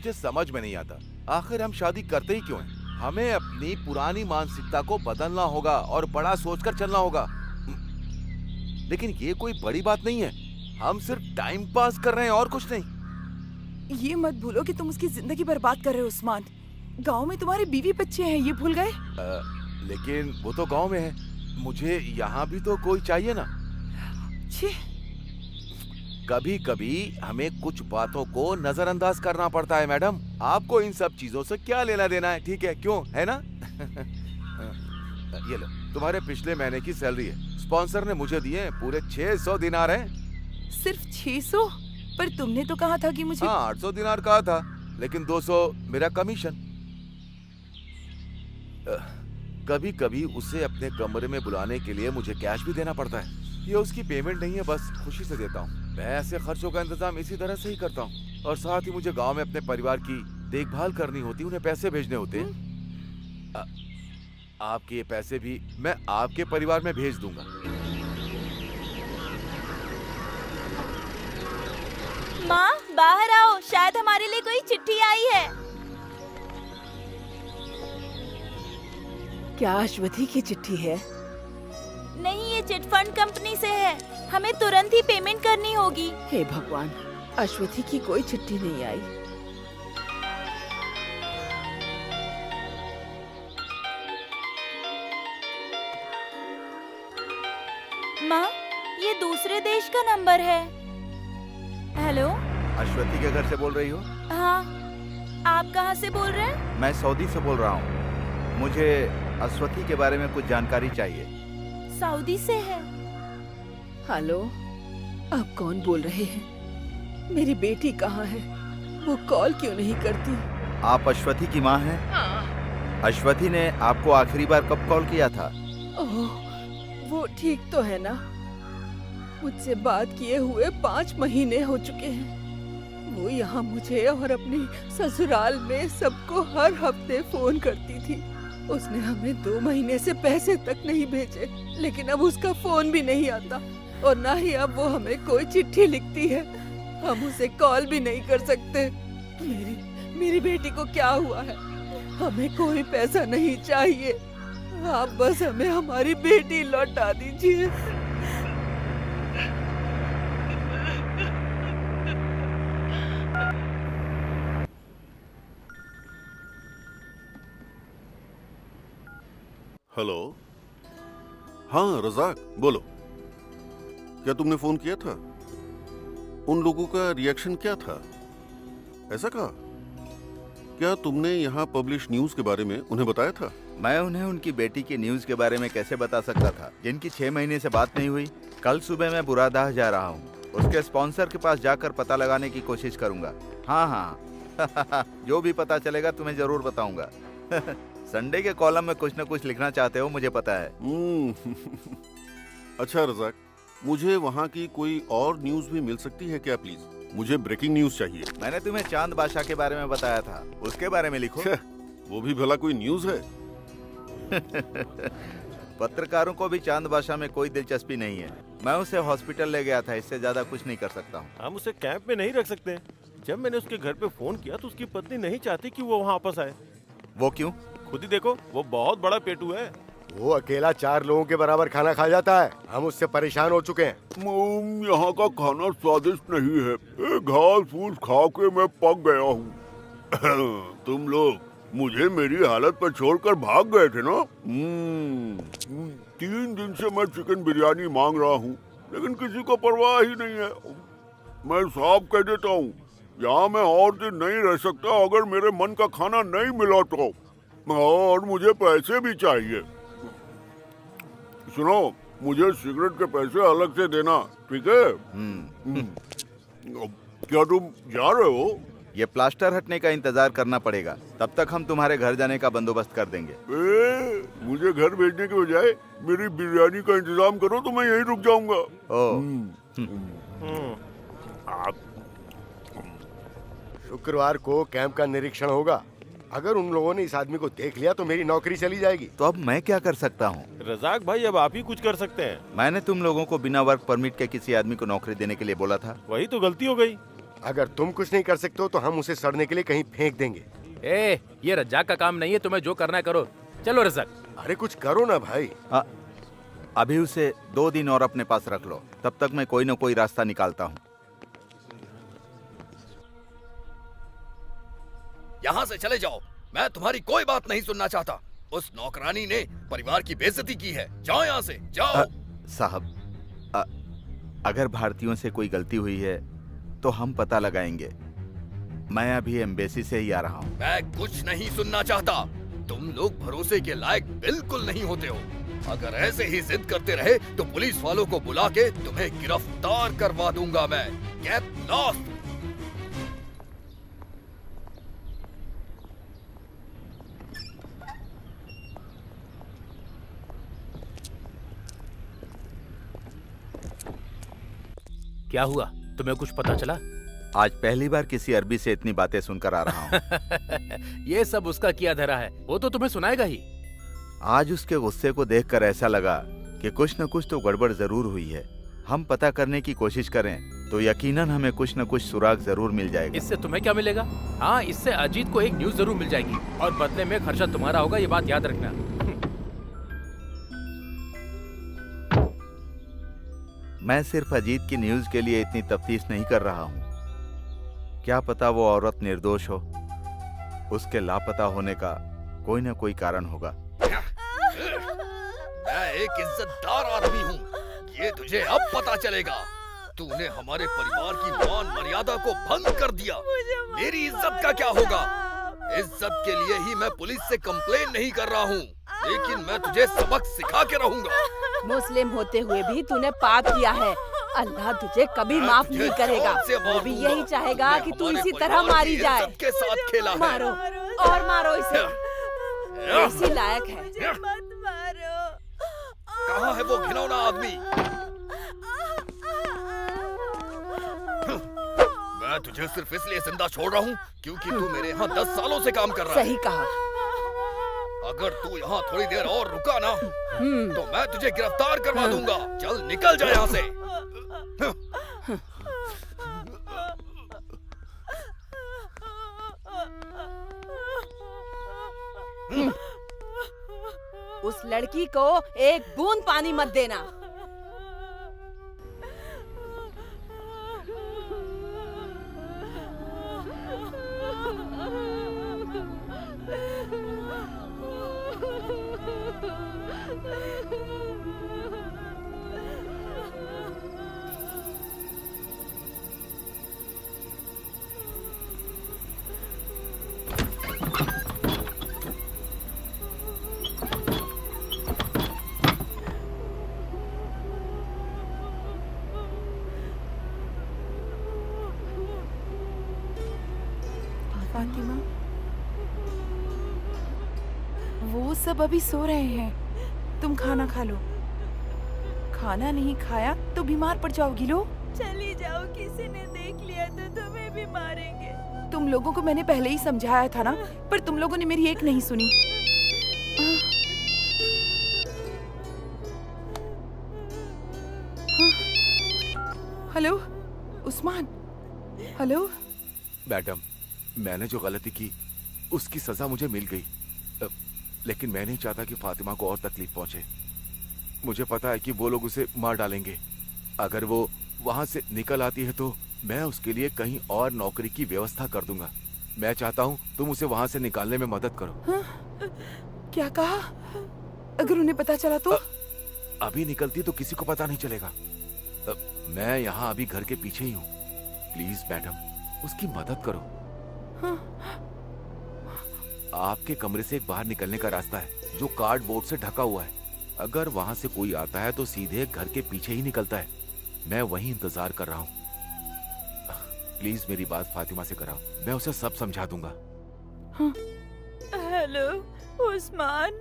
मुझे समझ में नहीं आता, आखिर हम शादी करते ही क्यों हैं? हमें अपनी पुरानी मानसिकता को बदलना होगा और बड़ा सोचकर चलना होगा। लेकिन ये कोई बड़ी बात नहीं है, हम सिर्फ टाइम पास कर रहे हैं और कुछ नहीं। ये मत भूलो कि तुम उसकी जिंदगी बर्बाद कर रहे हो उस्मान। गांव में तुम्हारे बीवी बच्चे हैं, ये भूल गए? लेकिन वो तो गांव में है, मुझे यहाँ भी तो कोई चाहिए ना। छी, कभी कभी हमें कुछ बातों को नजरअंदाज करना पड़ता है मैडम। आपको इन सब चीजों से क्या लेना देना है, ठीक है, क्यों, है ना? ये लो, तुम्हारे पिछले महीने की सैलरी है, स्पॉन्सर ने मुझे दिए पूरे 600 दिनार हैं। सिर्फ 600? पर तुमने तो कहा था कि मुझे। हाँ, 800 दिनार कहा था, लेकिन 200 मेरा कमीशन। कभी कभी उसे अपने कमरे में बुलाने के लिए मुझे कैश भी देना पड़ता है। ये उसकी पेमेंट नहीं है, बस खुशी से देता हूँ। मैं ऐसे खर्चों का इंतजाम इसी तरह से ही करता हूँ। और साथ ही मुझे गांव में अपने परिवार की देखभाल करनी होती, उन्हें पैसे भेजने होते हैं। आपके ये पैसे भी मैं आपके परिवार में भेज दूंगा। माँ, बाहर आओ, शायद हमारे लिए कोई चिट्ठी आई है। क्या अश्वथी की चिट्ठी है? नहीं, ये चिट फंड कंपनी से है, हमें तुरंत ही पेमेंट करनी होगी। हे भगवान, अश्वथी की कोई चिट्ठी नहीं आई। माँ, ये दूसरे देश का नंबर है। हेलो, अश्वथी के घर से बोल रही हो? हाँ, आप कहाँ से बोल रहे हैं? मैं सऊदी से बोल रहा हूँ। मुझे अश्वथी के बारे में कुछ जानकारी चाहिए। सऊदी से है। हेलो, आप कौन बोल रहे हैं? मेरी बेटी कहाँ है? वो कॉल क्यों नहीं करती? आप अश्वथी की माँ हैं? हाँ। अश्वथी ने आपको आखिरी बार कब कॉल किया था? ओह, वो ठीक तो है ना? मुझसे बात किए हुए 5 महीने हो चुके हैं। वो यहाँ मुझे और अपने ससुराल में सबको हर हफ्ते फोन करती थी। उसने हमें 2 महीने से पैसे तक नहीं भेजे, लेकिन अब उसका फोन भी नहीं आता और ना ही अब वो हमें कोई चिट्ठी लिखती है। हम उसे कॉल भी नहीं कर सकते। मेरी बेटी को क्या हुआ है? हमें कोई पैसा नहीं चाहिए, आप बस हमें हमारी बेटी लौटा दीजिए। हेलो, हाँ रजाक, बोलो। क्या तुमने फोन किया था? उन लोगों का रिएक्शन क्या था? ऐसा कहा? क्या तुमने यहाँ पब्लिश न्यूज के बारे में उन्हें बताया था? मैं उन्हें उनकी बेटी की न्यूज के बारे में कैसे बता सकता था, जिनकी 6 महीने से बात नहीं हुई। कल सुबह मैं बुरादाह जा रहा हूँ, उसके स्पॉन्सर के पास जाकर पता लगाने की कोशिश करूंगा। हाँ हाँ जो भी पता चलेगा तुम्हें जरूर बताऊंगा। संडे के कॉलम में कुछ न कुछ लिखना चाहते हो, मुझे पता है। अच्छा रजाक, मुझे वहाँ की कोई और न्यूज भी मिल सकती है क्या प्लीज? मुझे ब्रेकिंग न्यूज चाहिए। मैंने तुम्हें चांद बादशाह के बारे में बताया था, उसके बारे में लिखो। वो भी भला कोई न्यूज है? पत्रकारों को भी चांद बादशाह में कोई दिलचस्पी नहीं है। मैं उसे हॉस्पिटल ले गया था, इससे ज्यादा कुछ नहीं कर सकता हूँ। हम उसे कैंप में नहीं रख सकते। जब मैंने उसके घर पे फोन किया तो उसकी पत्नी नहीं चाहती कि वो वहाँ वापस आए। वो क्यों? खुद ही देखो, वो बहुत बड़ा पेटू है। वो अकेला 4 लोगों के बराबर खाना खा जाता है। हम उससे परेशान हो चुके हैं। यहाँ का खाना स्वादिष्ट नहीं है। घास फूस खा के मैं पक गया हूँ। तुम लोग मुझे मेरी हालत पर छोड़कर भाग गए थे ना? 3 दिन से मैं चिकन बिरयानी मांग रहा हूँ, लेकिन किसी को परवाह ही नहीं है। मैं साफ कह देता हूँ, यहाँ मैं और दिन नहीं रह सकता अगर मेरे मन का खाना नहीं मिला तो। और मुझे पैसे भी चाहिए। सुनो, मुझे सिगरेट के पैसे अलग से देना, ठीक है? क्या तुम जा रहे हो? ये प्लास्टर हटने का इंतजार करना पड़ेगा, तब तक हम तुम्हारे घर जाने का बंदोबस्त कर देंगे। मुझे घर भेजने के बजाय मेरी बिरयानी का इंतजाम करो तो मैं यहीं रुक जाऊंगा। शुक्रवार को कैंप का निरीक्षण होगा। अगर उन लोगों ने इस आदमी को देख लिया तो मेरी नौकरी चली जाएगी। तो अब मैं क्या कर सकता हूँ? रजाक भाई, अब आप ही कुछ कर सकते हैं। मैंने तुम लोगों को बिना वर्क परमिट के किसी आदमी को नौकरी देने के लिए बोला था। वही तो गलती हो गई। अगर तुम कुछ नहीं कर सकते हो तो हम उसे सड़ने के लिए कहीं फेंक देंगे। ए, ये रज्जाक का काम नहीं है, तुम्हें जो करना है करो। चलो रज्जाक। अरे कुछ करो ना भाई। अभी उसे 2 दिन और अपने पास रख लो, तब तक मैं कोई ना कोई रास्ता निकालता हूँ। यहाँ से चले जाओ, मैं तुम्हारी कोई बात नहीं सुनना चाहता। उस नौकरानी ने परिवार की बेइज्जती की है। जाओ यहाँ से, जाओ। साहब, अगर भारतीयों से कोई गलती हुई है तो हम पता लगाएंगे। मैं अभी एम्बेसी से ही आ रहा हूँ। मैं कुछ नहीं सुनना चाहता। तुम लोग भरोसे के लायक बिल्कुल नहीं होते हो। अगर ऐसे ही जिद करते रहे तो पुलिस वालों को बुला के तुम्हें गिरफ्तार करवा दूंगा मैं। Get lost. क्या हुआ, तुम्हें कुछ पता चला? आज पहली बार किसी अरबी से इतनी बातें सुनकर आ रहा हूँ। ये सब उसका किया धरा है, वो तो तुम्हें सुनाएगा ही। आज उसके गुस्से को देखकर ऐसा लगा कि कुछ न कुछ तो गड़बड़ जरूर हुई है। हम पता करने की कोशिश करें तो यकीनन हमें कुछ न कुछ सुराग जरूर मिल जाएगा। इससे तुम्हें क्या मिलेगा? हाँ, इससे अजीत को एक न्यूज जरूर मिल जाएगी और बदले में खर्चा तुम्हारा होगा, ये बात याद रखना। मैं सिर्फ अजीत की न्यूज के लिए इतनी तफ्तीश नहीं कर रहा हूँ। क्या पता वो औरत निर्दोष हो। उसके लापता होने का कोई न कोई कारण होगा। मैं एक इज्जतदार आदमी हूँ, ये तुझे अब पता चलेगा। तूने हमारे परिवार की मान मर्यादा को भंग कर दिया। मेरी इज्जत का क्या होगा? इज्जत के लिए ही मैं पुलिस से कंप्लेन नहीं कर रहा हूँ, लेकिन मैं तुझे सबक सिखा के रहूंगा। मुस्लिम होते हुए भी तूने पाप किया है। अल्लाह तुझे कभी माफ नहीं करेगा। वो भी यही चाहेगा कि तू इसी तरह मारी जाए। के साथ खेला है। मारो और मारो इसे, इसी लायक है। मत मारो। कहाँ है वो घिनौना आदमी? मैं तुझे सिर्फ इसलिए जिंदा छोड़ रहा हूँ क्योंकि तू मेरे यहाँ 10 सालों से काम कर रहा है। सही कहा। अगर तू यहाँ थोड़ी देर और रुका ना तो मैं तुझे गिरफ्तार करवा दूंगा। चल निकल जा यहाँ से। उस लड़की को एक बूंद पानी मत देना। फातिमा, वो सब अभी सो रहे हैं। तुम खाना खा लो। खाना नहीं खाया तो बीमार पड़ जाओगी। लो चली जाओ, किसी ने देख लिया तो तुम्हें भी मारेंगे। तुम लोगों को मैंने पहले ही समझाया था ना, पर तुम लोगों ने मेरी एक नहीं सुनी। हेलो उस्मान। हेलो मैडम, मैंने जो गलती की उसकी सजा मुझे मिल गई, लेकिन मैं नहीं चाहता कि फातिमा को और तकलीफ पहुंचे। मुझे पता है कि वो लोग उसे मार डालेंगे। अगर वो वहां से निकल आती है तो मैं उसके लिए कहीं और नौकरी की व्यवस्था कर दूंगा। मैं चाहता हूँ तुम उसे वहां से निकालने में मदद करो। क्या कहा? अगर उन्हें पता चला तो? अभी निकलती तो किसी को पता नहीं चलेगा। मैं यहाँ अभी घर के पीछे ही हूँ। प्लीज मैडम, उसकी मदद करो। आपके कमरे से एक बाहर निकलने का रास्ता है जो कार्डबोर्ड से ढका हुआ है। अगर वहां से कोई आता है तो सीधे घर के पीछे ही निकलता है। मैं वहीं इंतजार कर रहा हूँ। प्लीज मेरी बात फातिमा से कराओ, मैं उसे सब समझा दूंगा। हेलो उस्मान।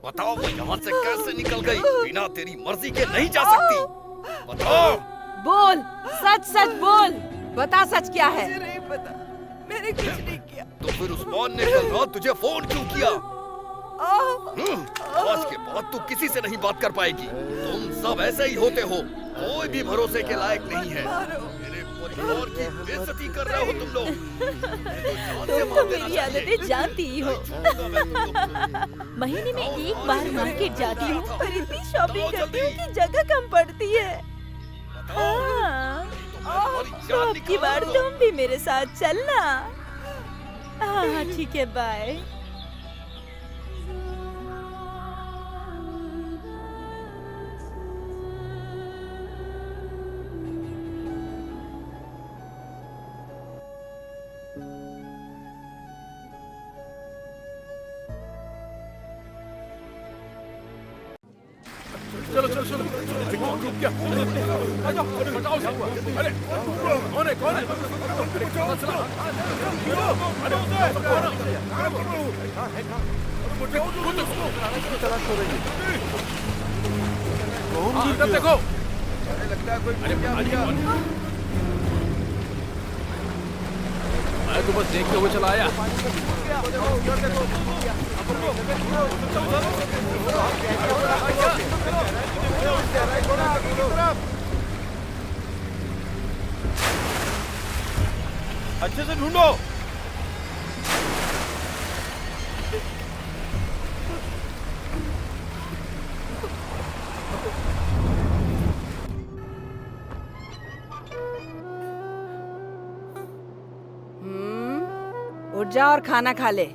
बताओ वो यहाँ से कैसे निकल गई? बिना तेरी मर्जी के नहीं जा सकती। बताओ। बोल, सच सच बोल। बता सच क्या है? मुझे नहीं पता, मैंने कुछ नहीं किया। तो फिर उस्मान ने कल रात तुझे फोन क्यों किया? आज के बाद तू किसी से नहीं बात कर पाएगी। तुम सब ऐसे ही होते हो, कोई भी भरोसे के लायक नहीं है। मेरे परिवार की बेइज्जती कर रहे हो तुम लोग। तुम तो मेरी आदतें जानती ही हो। महीने में एक बार मार्केट जाती हूँ और इतनी शॉपिंग करती हूँ कि जगह कम पड़ती है। तो अब की बार तुम भी मेरे साथ चलना। हाँ ठीक है, बाय। चलो चलो चलो, क्या आ जाओ, बताओ क्या हुआ? अरे कौन है, कौन है? अरे क्या मसला? अरे देखो, लगता है कोई मैं तो बस देखते हुए चला आया। अच्छे से ढूंढो। उठ जा और खाना खा ले।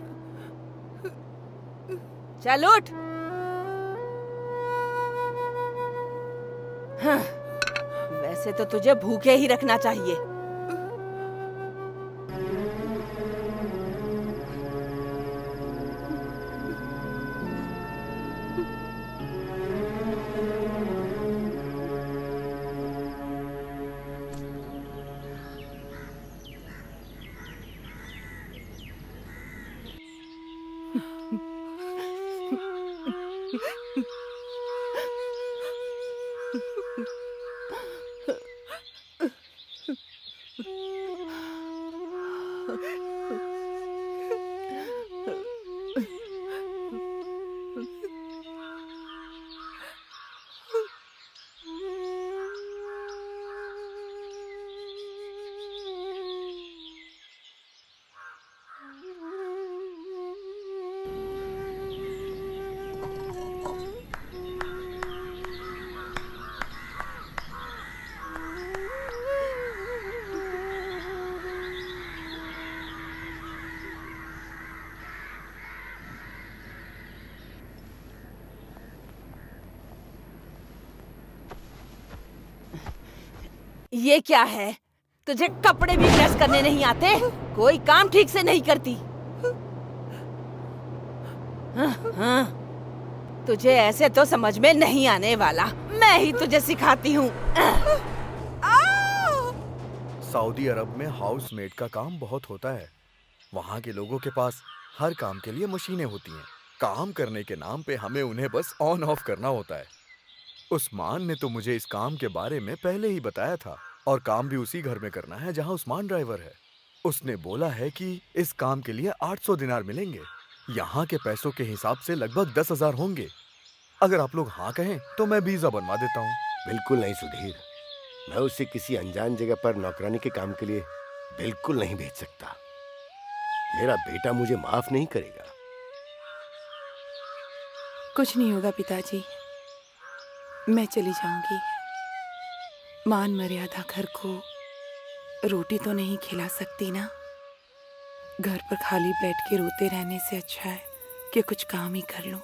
चल उठ। हाँ, वैसे तो तुझे भूखे ही रखना चाहिए। ये क्या है? तुझे कपड़े भी प्रेस करने नहीं आते? कोई काम ठीक से नहीं करती? हाँ, तुझे ऐसे तो समझ में नहीं आने वाला। मैं ही तुझे सिखाती हूँ। सऊदी अरब में हाउसमेड का काम बहुत होता है। वहाँ के लोगों के पास हर काम के लिए मशीनें होती हैं। काम करने के नाम पे हमें उन्हें बस ऑन ऑफ करना होता है। उस्मान ने तो मुझे इस काम के बारे में पहले ही बताया था, और काम भी उसी घर में करना है जहाँ उस्मान ड्राइवर है। उसने बोला है कि इस काम के लिए 800 दिनार मिलेंगे। यहाँ के पैसों के हिसाब से लगभग 10,000 होंगे। अगर आप लोग हाँ कहें तो मैं वीजा बनवा देता हूँ। बिल्कुल नहीं सुधीर, मैं उसे किसी अनजान जगह पर नौकरानी के काम के लिए बिल्कुल नहीं भेज सकता। मेरा बेटा मुझे माफ नहीं करेगा। कुछ नहीं होगा पिताजी, मैं चली जाऊंगी। मान मर्यादा घर को रोटी तो नहीं खिला सकती ना। घर पर खाली बैठ के रोते रहने से अच्छा है कि कुछ काम ही कर लूं।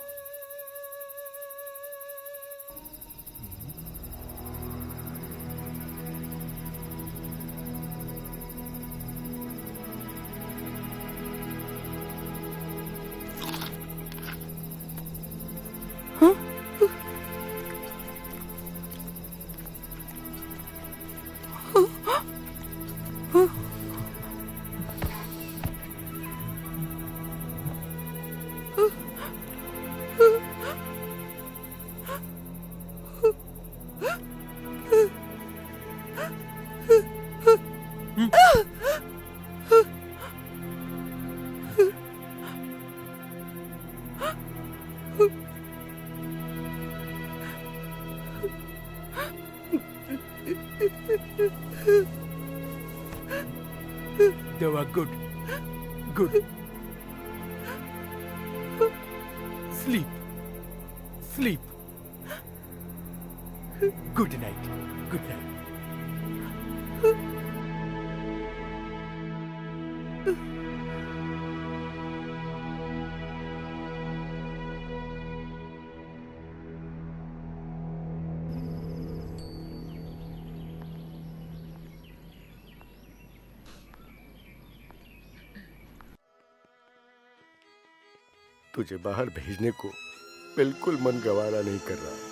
Nova, good good. Sleep sleep, good night, good night. तुझे बाहर भेजने को बिल्कुल मन गवारा नहीं कर रहा।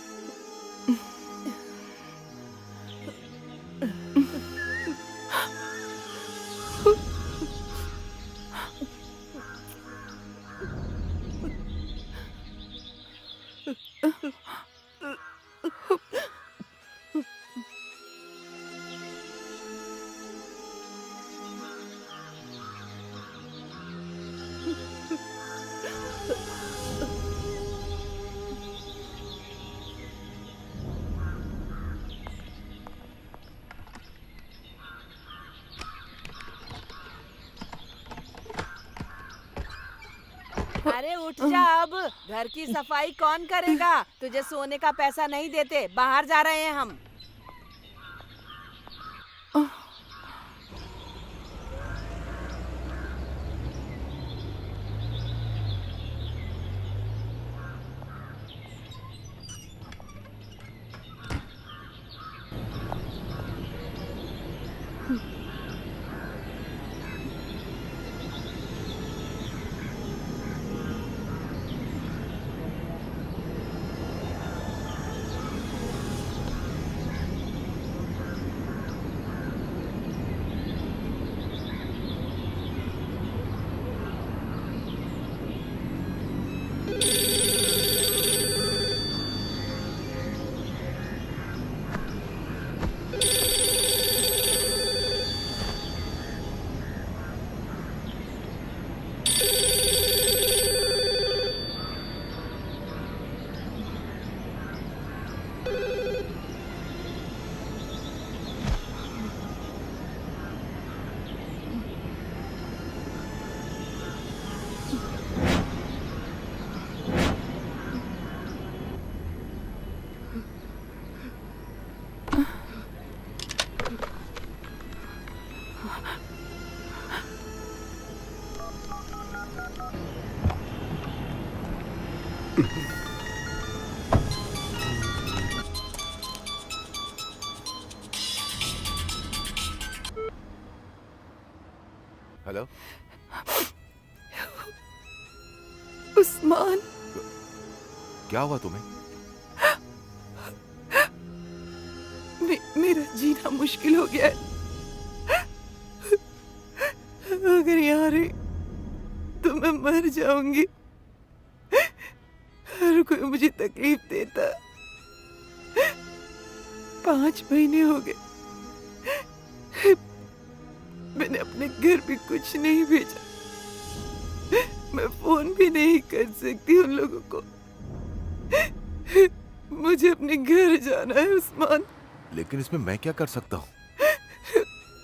अरे उठ जा अब, घर की सफाई कौन करेगा? तुझे सोने का पैसा नहीं देते, बाहर जा रहे हैं हम। हेलो, उस्मान, क्या हुआ तुम्हें? मेरा जीना मुश्किल हो गया है। अगर यहाँ रही तो मैं मर जाऊंगी। हर कोई मुझे तकलीफ देता। 5 महीने हो गए, मैंने अपने घर भी कुछ नहीं भेजा। मैं फोन भी नहीं कर सकती उन लोगों को। मुझे अपने घर जाना है उस्मान। लेकिन इसमें मैं क्या कर सकता हूँ?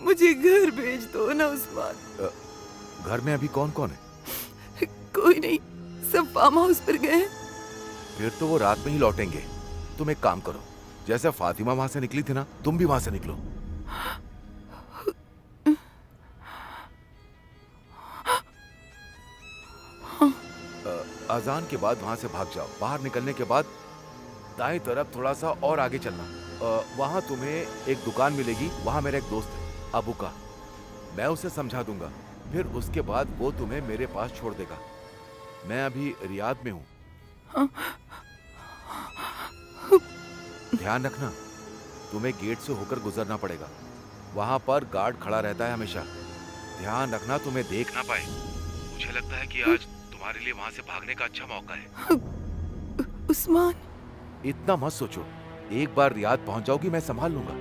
मुझे घर भेज दो ना उस्मान। घर में अभी कौन कौन है? कोई नहीं, सब फार्म हाउस पर गए हैं। फिर तो वो रात में ही लौटेंगे। तुम एक काम करो, जैसे फातिमा वहां से निकली थी ना, तुम भी वहां से निकलो। अजान के बाद वहां से भाग जाओ। बाहर निकलने के बाद दाएं तरफ थोड़ा सा और आगे चलना। वहां तुम्हें एक दुकान मिलेगी। वहां मेरा एक दोस्त है, अबू का। मैं उसे समझा दूंगा। फिर उसके बाद वो तुम्हें मेरे पास छोड़ देगा। मैं अभी रियाद में हूँ। ध्यान रखना, तुम्हें गेट से होकर गुजरना पड़ेगा। वहां पर गार्ड खड़ा रहता है हमेशा। ध्यान रखना तुम्हें देख ना पाए। मुझे लगता है कि आज तुम्हारे लिए वहां से भागने का अच्छा मौका है। उस्मान, इतना मत सोचो। एक बार रियाद पहुंच जाओगी, मैं संभाल लूंगा।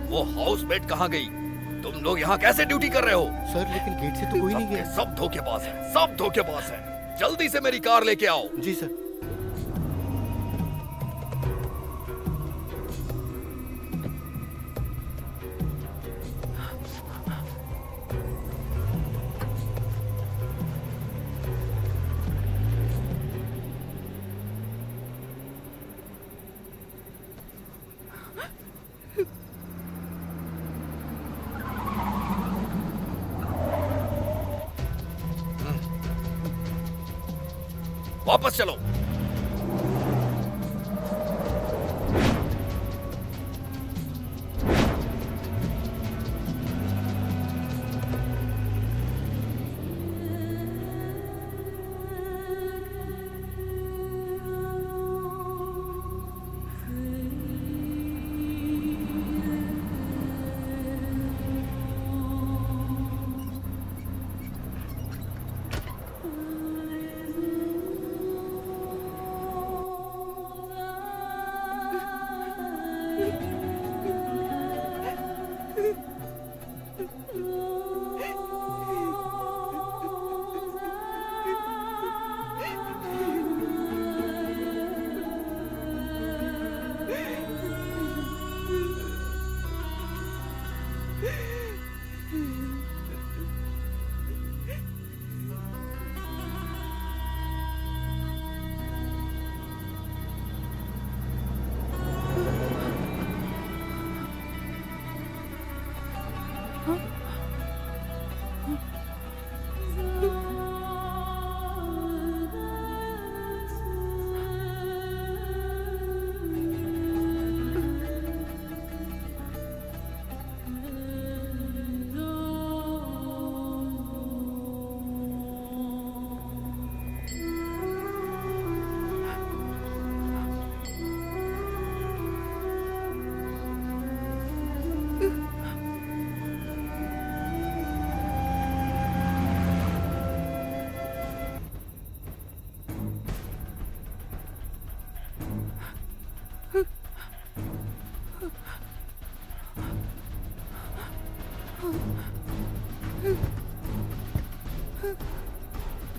वो हाउसमेट कहाँ गई? तुम लोग यहाँ कैसे ड्यूटी कर रहे हो? सर लेकिन गेट से तो कोई नहीं गया। सब धोखेबाज है, सब धोखेबाज है। जल्दी से मेरी कार लेके आओ। जी सर। वापस चलो।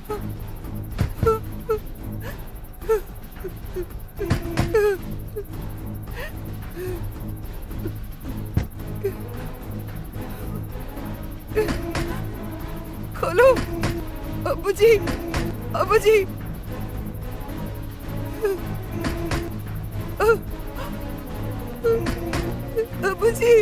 खोलो अब्बू जी, अब्बू जी। अब्बू जी।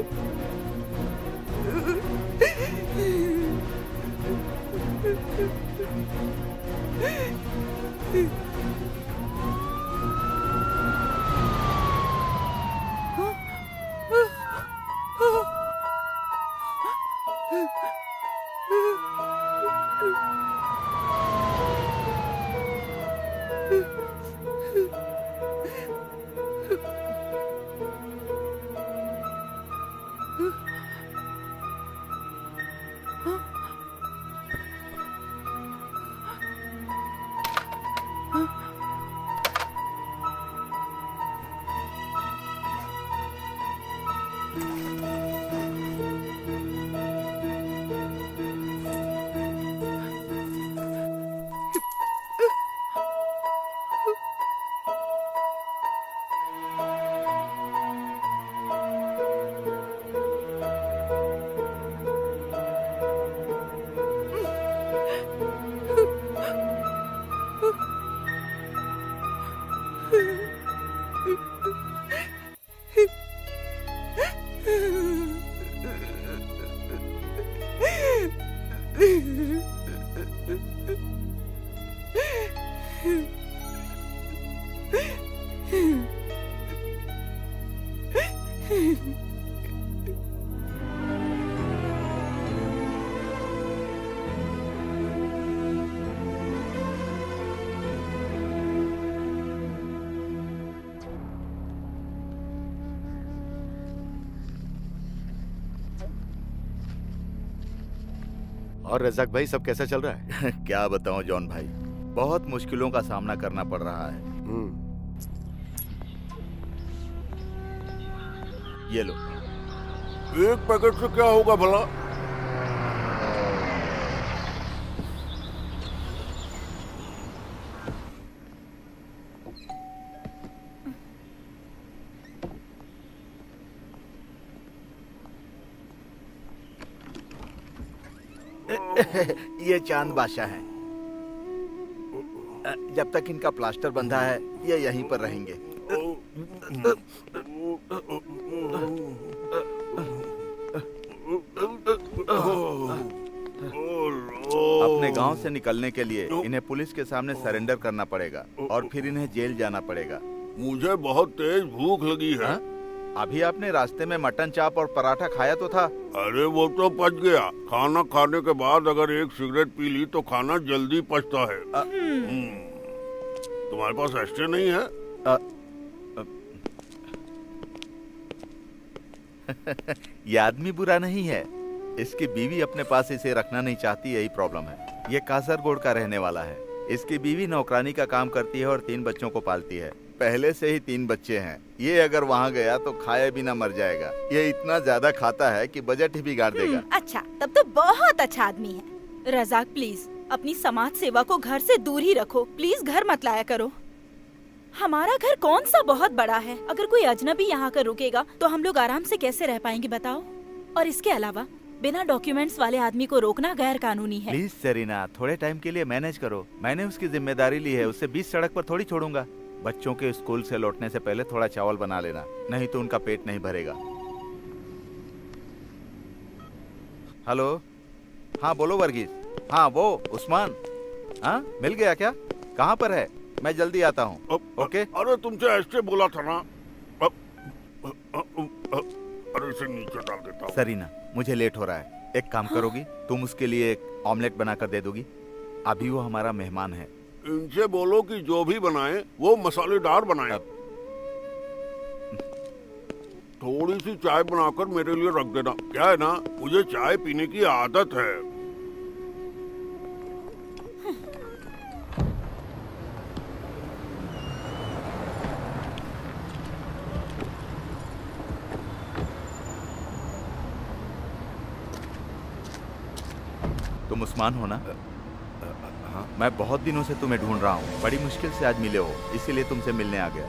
और रजाक भाई सब कैसा चल रहा है? क्या बताऊं जॉन भाई, बहुत मुश्किलों का सामना करना पड़ रहा है। ये लो। एक पैकेट से क्या होगा भला? ये चांद बादशाह हैं। जब तक इनका प्लास्टर बंधा है ये यहीं पर रहेंगे। अपने गांव से निकलने के लिए इन्हें पुलिस के सामने सरेंडर करना पड़ेगा और फिर इन्हें जेल जाना पड़ेगा। मुझे बहुत तेज भूख लगी है। हा? अभी आपने रास्ते में मटन चाप और पराठा खाया तो था। अरे वो तो पच गया। खाना खाने के बाद अगर एक सिगरेट पी ली तो खाना जल्दी पचता है। तुम्हारे पास एस्ट्रे नहीं है? ये आदमी बुरा नहीं है, इसकी बीवी अपने पास इसे रखना नहीं चाहती, यही प्रॉब्लम है। ये कासरगोड का रहने वाला है। इसकी बीवी नौकरानी का काम करती है और 3 बच्चों को पालती है। पहले से ही 3 बच्चे हैं। ये अगर वहाँ गया तो खाए बिना मर जाएगा। ये इतना ज्यादा खाता है कि बजट ही बिगाड़ देगा। अच्छा, तब तो बहुत अच्छा आदमी है। रजाक प्लीज अपनी समाज सेवा को घर से दूर ही रखो। प्लीज घर मत लाया करो। हमारा घर कौन सा बहुत बड़ा है। अगर कोई अजनबी यहाँ कर रुकेगा तो हम लोग आराम से कैसे रह पाएंगे बताओ। और इसके अलावा बिना डॉक्यूमेंट्स वाले आदमी को रोकना गैर कानूनी है। प्लीज सेरीना, थोड़े टाइम के लिए मैनेज करो। मैंने उसकी जिम्मेदारी ली है, उससे 20 सड़क पर थोड़ी छोड़ूंगा। बच्चों के स्कूल से लौटने से पहले थोड़ा चावल बना लेना, नहीं तो उनका पेट नहीं भरेगा। हेलो, हाँ बोलो वर्गीस। हाँ वो उस्मान, हाँ मिल गया क्या? कहाँ पर है? मैं जल्दी आता हूँ। ओके। अरे तुमसे ऐसे बोला था ना। अरे इसे नीचे डाल देता हूँ। सरीना, मुझे लेट हो रहा है। एक काम करोगी? तुम उसके लिए एक ऑमलेट बनाकर दे दोगी? अभी वो हमारा मेहमान है। इनसे बोलो कि जो भी बनाए वो मसालेदार बनाए। थोड़ी सी चाय बनाकर मेरे लिए रख देना। क्या है ना, मुझे चाय पीने की आदत है। तुम उस्मान हो ना? हाँ। मैं बहुत दिनों से तुम्हें ढूंढ रहा हूँ। बड़ी मुश्किल से आज मिले हो, इसीलिए तुमसे मिलने आ गया।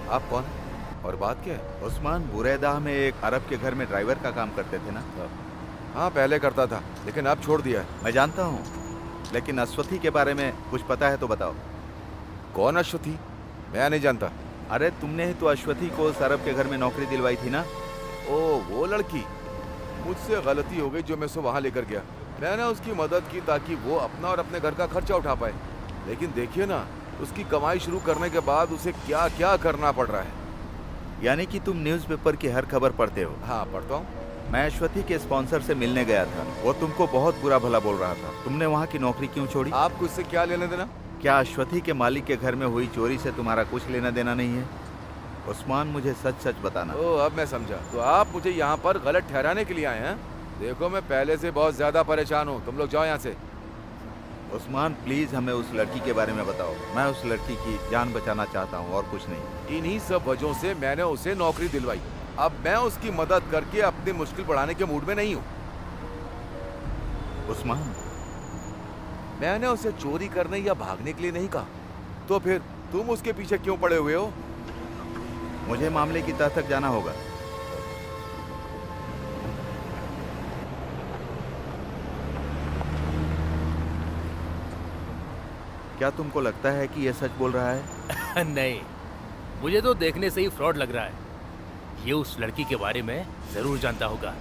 आप कौन हैं? और बात क्या है? उस्मान, बुरैदा में एक अरब के घर में ड्राइवर का काम करते थे ना? हाँ, पहले करता था, लेकिन अब छोड़ दिया है। मैं जानता हूँ, लेकिन अश्वथी के बारे में कुछ पता है तो बताओ। कौन अश्वथी? मैं नहीं जानता। अरे तुमने ही तो अश्वथी को उस अरब के घर में नौकरी दिलवाई थी ना? ओ, वो लड़की। मुझसे गलती हो गई जो मैं उसे वहाँ लेकर गया। मैंने उसकी मदद की ताकि वो अपना और अपने घर का खर्चा उठा पाए, लेकिन देखिए ना, उसकी कमाई शुरू करने के बाद उसे क्या क्या करना पड़ रहा है। यानी कि तुम न्यूज़पेपर की हर खबर पढ़ते हो? हाँ, पढ़ता हूँ। मैं अश्वथी के स्पॉन्सर से मिलने गया था, वो तुमको बहुत बुरा भला बोल रहा था। तुमने वहाँ की नौकरी क्यों छोड़ी? आपको इससे क्या लेना देना? क्या अश्वथी के मालिक के घर में हुई चोरी से तुम्हारा कुछ लेना देना नहीं है? उस्मान, मुझे सच सच बताना। ओ, अब मैं समझा। तो आप मुझे यहाँ पर गलत ठहराने के लिए आए हैं? देखो, मैं पहले से बहुत ज्यादा परेशान हूँ। तुम लोग जाओ यहाँ से। उस्मान, प्लीज हमें उस लड़की के बारे में बताओ। मैं उस लड़की की जान बचाना चाहता हूँ और कुछ नहीं। इन्हीं सब वजहों से मैंने उसे नौकरी दिलवाई। अब मैं उसकी मदद करके अपनी मुश्किल बढ़ाने के मूड में नहीं हूँ। उस्मान, मैंने उसे चोरी करने या भागने के लिए नहीं कहा। तो फिर तुम उसके पीछे क्यों पड़े हुए हो? मुझे मामले की तह तक जाना होगा। क्या तुमको लगता है कि यह सच बोल रहा है? नहीं, मुझे तो देखने से ही फ्रॉड लग रहा है। ये उस लड़की के बारे में जरूर जानता होगा।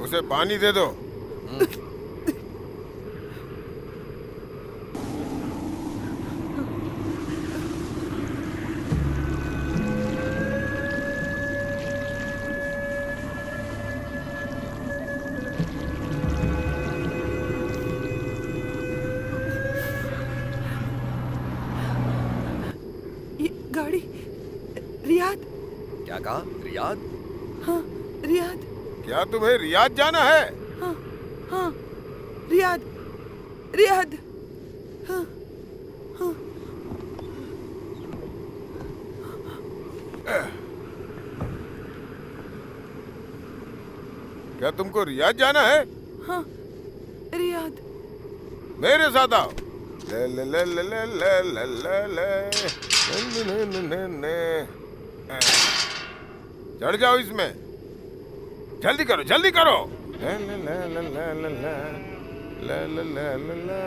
उसे पानी दे दो। ये गाड़ी रियाद। क्या कहा? रियाद? हाँ रियाद। क्या तुम्हें रियाद जाना है? हाँ हाँ रियाद रियाद। हाँ हाँ। क्या तुमको रियाद जाना है? हाँ रियाद। मेरे साथ आओ। ले ले ले ले ले ले ले ले ले ने ने ने ने। चढ़ जाओ इसमें, जल्दी करो जल्दी करो। ले ले ले ले ले ले ले ले ले ले ले।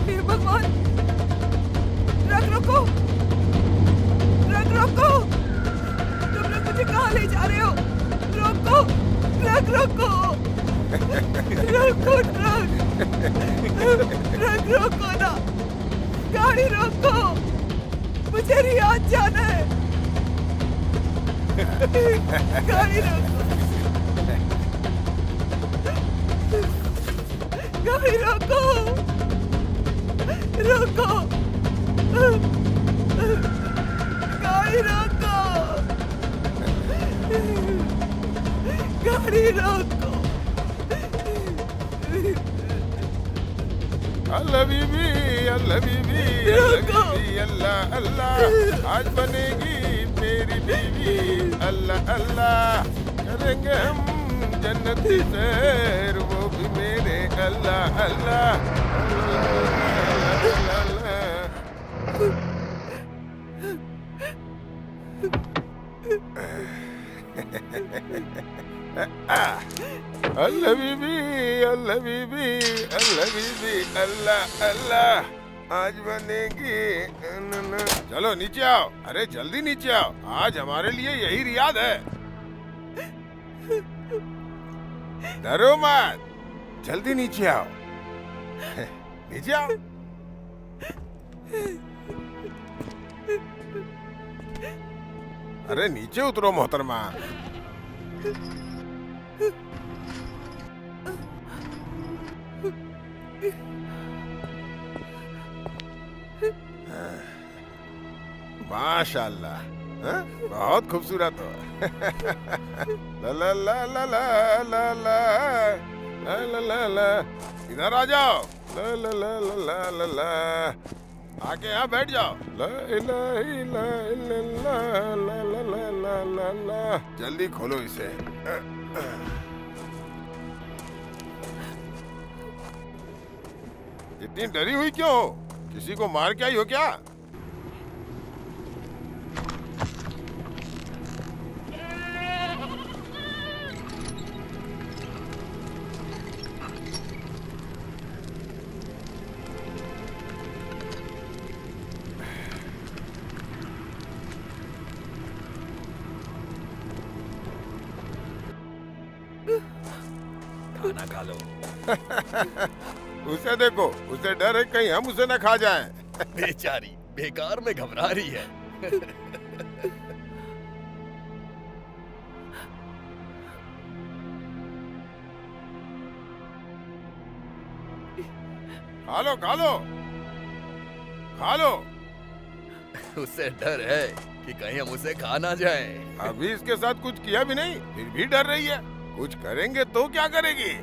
हे भगवान, ट्रक रोको, ट्रक रोको। तुम लोग मुझे कहाँ ले जा रहे हो? रोको, ट्रक रोको, रोको ट्रक रोको ना, गाड़ी रोको, मुझे रियाद जाना है। गाड़ी रोको, गाड़ी रोको, रोको, गाड़ी रोको, गाड़ी रोको। अल्लाह बीबी, अल्लाह बीबी, अल्लाह बीबी, अल्लाह अल्लाह, आज बनेगी मेरी बीवी। अल्लाह अल्लाह, करेंगे हम जन्नती सैर, वो भी मेरे। अल्लाह अल्लाह, अल्लाह अल्लाह। अल्लाह बीबी, अल्लाह बीबी, अल्लाह बीबी, अल्लाह अल्लाह, आज बनेगी। चलो नीचे आओ, अरे जल्दी नीचे आओ, आज हमारे लिए यही रियाद है। डरो मत, जल्दी नीचे आओ, नीचे आओ। अरे नीचे उतरो मोहतरमा। माशाल्लाह, हाँ? बहुत खूबसूरत हो। ला ला ला ला ला ला ला ला ला ला ला, इधर आ जाओ। ला ला ला ला ला ला ला, आके यहाँ बैठ जाओ। ला इलाहा इल्लल्लाह, ला ला ला ला ला ला, जल्दी खोलो इसे। इतनी डरी हुई क्यों हो? किसी को मार के आई हो क्या? खाना खा लो। उसे देखो, उसे डर है कहीं हम उसे न खा जाएं। बेचारी बेकार में घबरा रही है। खा लो खा लो खा लो। उसे डर है कि कहीं हम उसे खा ना जाए। अभी इसके साथ कुछ किया भी नहीं, फिर भी डर रही है। कुछ करेंगे तो क्या करेगी?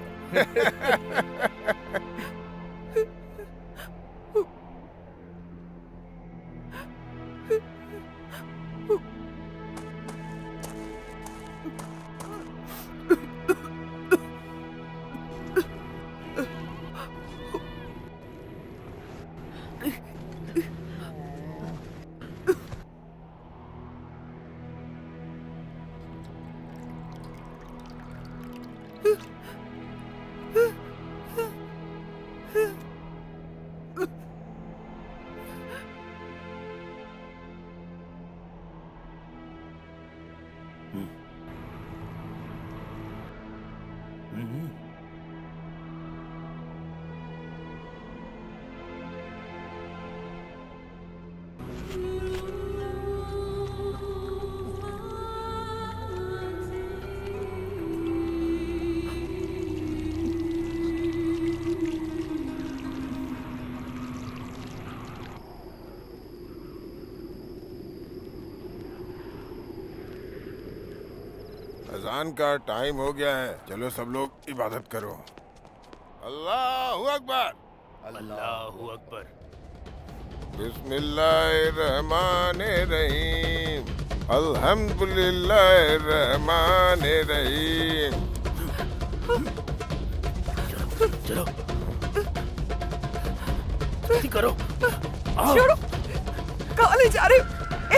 अजान का टाइम हो गया है, चलो सब लोग इबादत करो। अल्लाहू अकबर। अल्लाहू अकबर। बिस्मिल्लाहिर्रहमानिर्रहीम। अल्हम्दुलिल्लाहिर्रहमानिर्रहीम। चलो जल्दी करो। छोड़ो, कहाँ ले जा रहे हो? ए,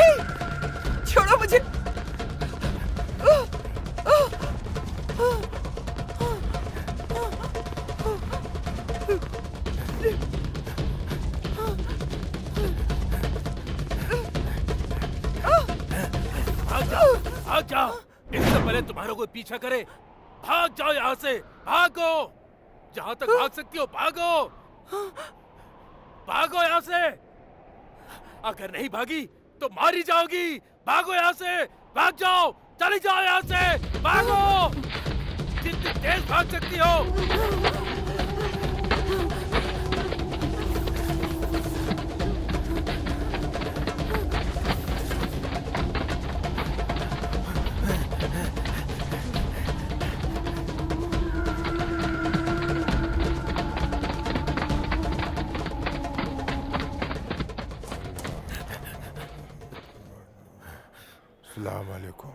छोड़ो मुझे। भाग जाओ, इससे पहले तुम्हारा कोई पीछा करे। भाग जाओ यहाँ से, भागो, जहाँ तक भाग सकती हो भागो, भागो यहाँ से। अगर नहीं भागी तो मारी जाओगी। भागो यहाँ से, भाग जाओ, चली जाओ यहाँ से, भागो, जितनी तेज भाग सकती हो। अस्सलाम वालेकुम।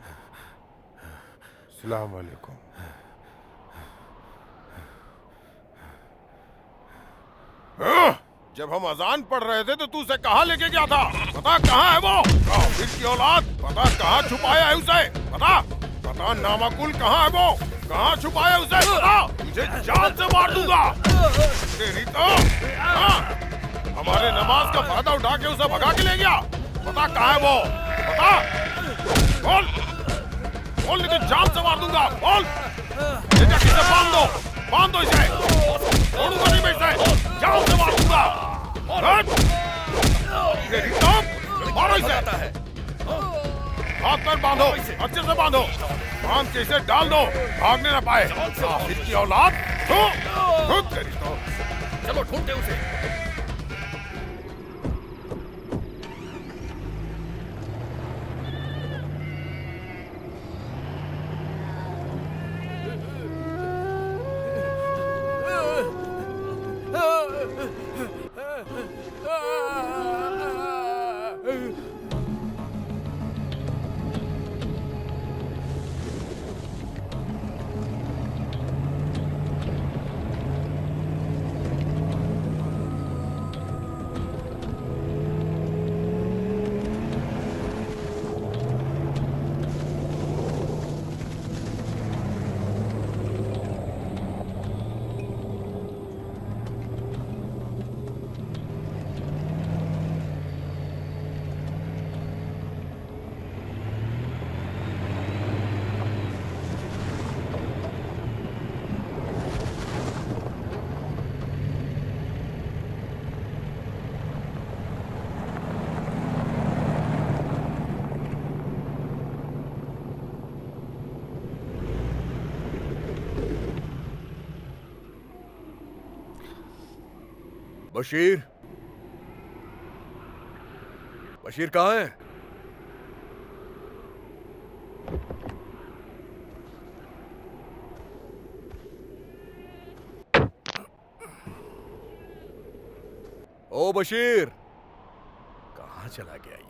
अस्सलाम वालेकुम। जब हम अजान पढ़ रहे थे तो तू उसे कहाँ लेके गया था? पता कहाँ है वो? काफिर की औलाद, पता कहाँ छुपाया है उसे? पता नामाकुल कहाँ है वो? कहाँ छुपाया उसे? पता? तुझे जान से मार दूंगा। तेरी तो हमारे नमाज का फायदा उठा के उसे भगा के ले गया। पता कहाँ है वो? पता? बोल बोल, नहीं तो जान से मार दूंगा। बोल, ये जाके इसे बांध दो इसे। छोड़ूंगा नहीं मैं इसे, जान से मार दूंगा। तेरी तो मारो इसे। हाथ पैर बांधो, अच्छे से बांधो, बांध के इसे डाल दो, भागने ना पाए। काफिर की औलाद, तेरी तो। चलो ढूंढते उसे। बशीर, बशीर कहाँ है? ओ बशीर, कहाँ चला गया ये?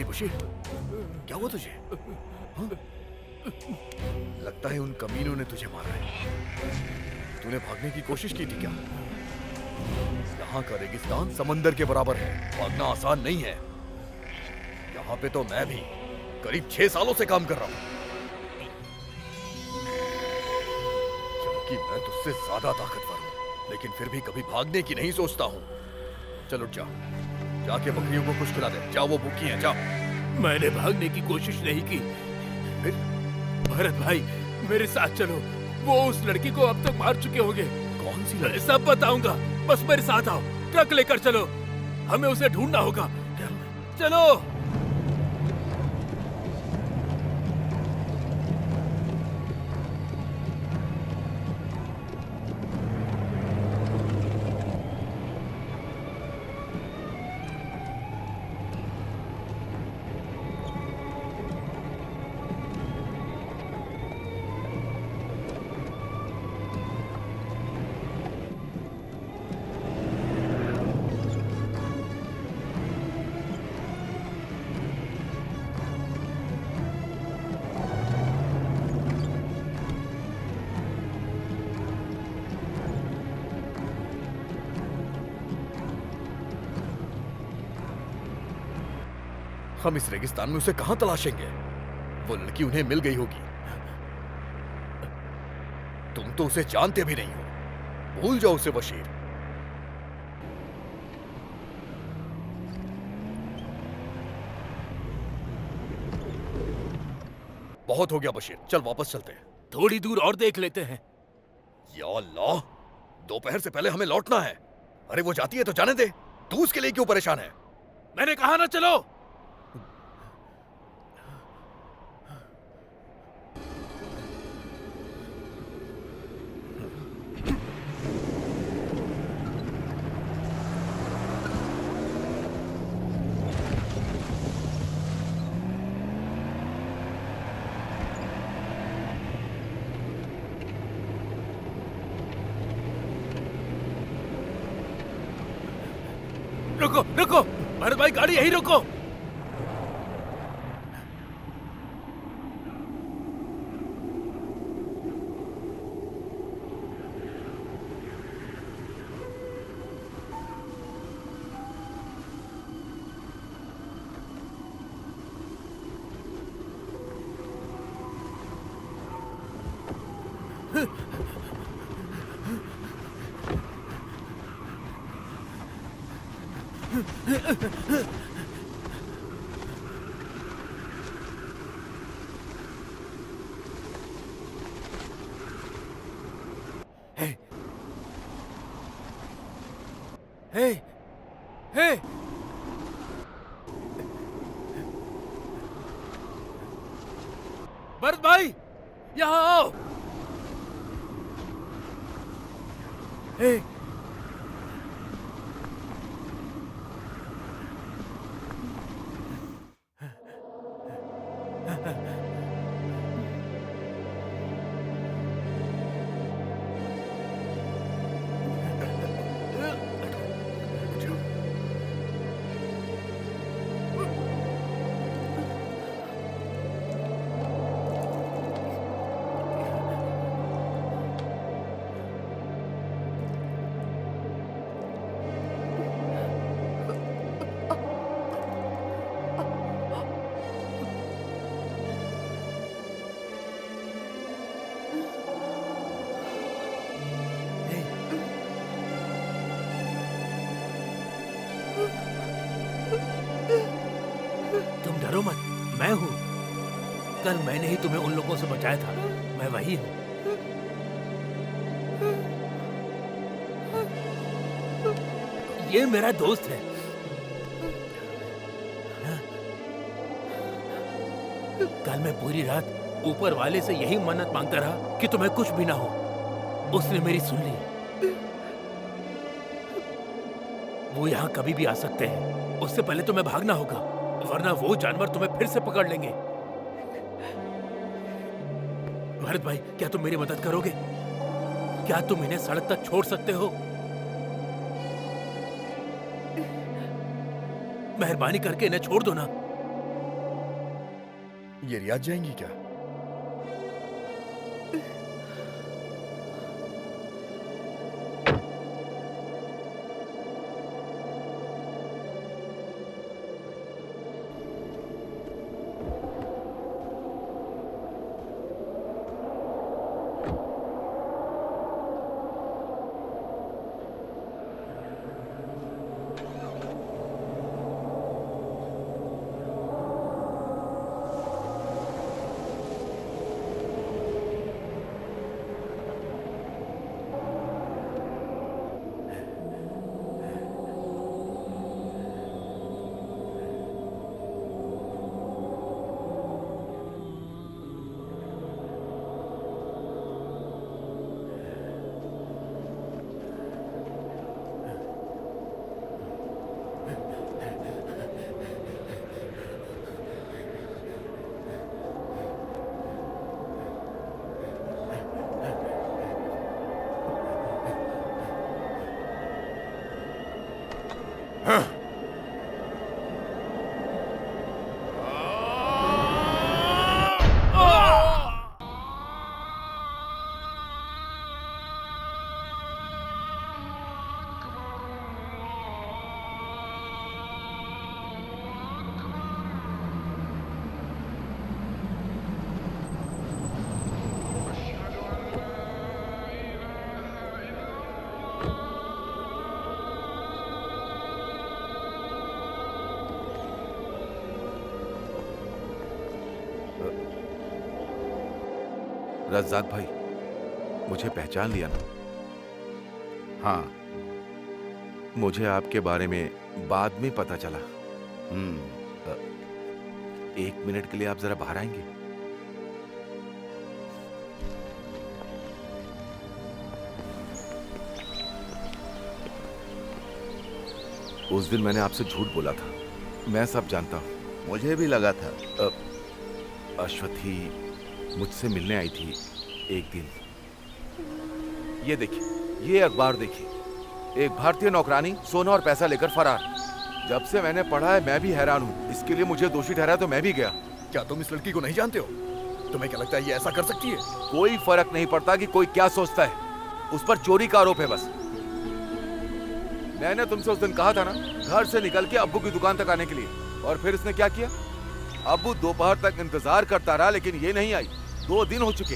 बशीर, क्या हुआ तुझे? हाँ? लगता है उन कमीनों ने तुझे मारा है। तूने भागने की कोशिश की थी क्या? यहाँ का रेगिस्तान समंदर के बराबर है, भागना आसान नहीं है। यहाँ पे तो मैं भी करीब 6 सालों से काम कर रहा हूँ, जबकि मैं तुझसे ज्यादा ताकतवर हूँ, लेकिन फिर भी कभी भागने की नहीं सोचता हूँ। चल उठ जा, जाके बकरियों को कुछ खिला दे। जाओ, वो भूखी हैं, जाओ। मैंने भागने की कोशिश नहीं की। फिर? भरत भाई, मेरे साथ चलो। वो उस लड़की को अब तक मार चुके होंगे। कौन सी मैं सब बताऊंगा, बस मेरे साथ आओ। ट्रक लेकर चलो, हमें उसे ढूंढना होगा। चलो। हम इस रेगिस्तान में उसे कहां तलाशेंगे? वो लड़की उन्हें मिल गई होगी। तुम तो उसे जानते भी नहीं हो, भूल जाओ उसे बशीर। बहुत हो गया बशीर, चल वापस चलते हैं। थोड़ी दूर और देख लेते हैं। या अल्लाह, दोपहर से पहले हमें लौटना है। अरे वो जाती है तो जाने दे, तू उसके लिए क्यों परेशान है? मैंने कहा ना चलो। रुको रुको, भरत भाई गाड़ी यहीं रोको। हे, हे, भरत भाई, यहाँ आओ। हे, डरो मत, मैं हूँ। कल मैंने ही तुम्हें उन लोगों से बचाया था, मैं वही हूँ। ये मेरा दोस्त है। कल मैं पूरी रात ऊपर वाले से यही मन्नत मांगता रहा कि तुम्हें कुछ भी ना हो। उसने मेरी सुन ली। वो यहाँ कभी भी आ सकते हैं, उससे पहले तुम्हें भागना होगा, वरना वो जानवर तुम्हें फिर से पकड़ लेंगे। भरत भाई, क्या तुम मेरी मदद करोगे? क्या तुम इन्हें सड़क तक छोड़ सकते हो? मेहरबानी करके इन्हें छोड़ दो ना। ये रियाद जाएंगी क्या? रज्जाक भाई, मुझे पहचान लिया ना? हाँ। मुझे आपके बारे में बाद में पता चला। एक मिनट के लिए आप जरा बाहर आएंगे? उस दिन मैंने आपसे झूठ बोला था, मैं सब जानता हूं। मुझे भी लगा था। अश्वथी मुझसे मिलने आई थी एक दिन। ये देखिए, ये अखबार देखिए, एक भारतीय नौकरानी सोना और पैसा लेकर फरार। जब से मैंने पढ़ा है मैं भी हैरान हूँ। इसके लिए मुझे दोषी ठहराया तो मैं भी गया। क्या तुम इस लड़की को नहीं जानते हो? तुम्हें क्या लगता है ये ऐसा कर सकती है? कोई फर्क नहीं पड़ता कि कोई क्या सोचता है, उस पर चोरी का आरोप है बस। मैंने तुमसे उस दिन कहा था ना, घर से निकल के अब्बू की दुकान तक आने के लिए, और फिर इसने क्या किया? अब्बू दोपहर तक इंतजार करता रहा लेकिन ये नहीं आई। 2 दिन हो चुके,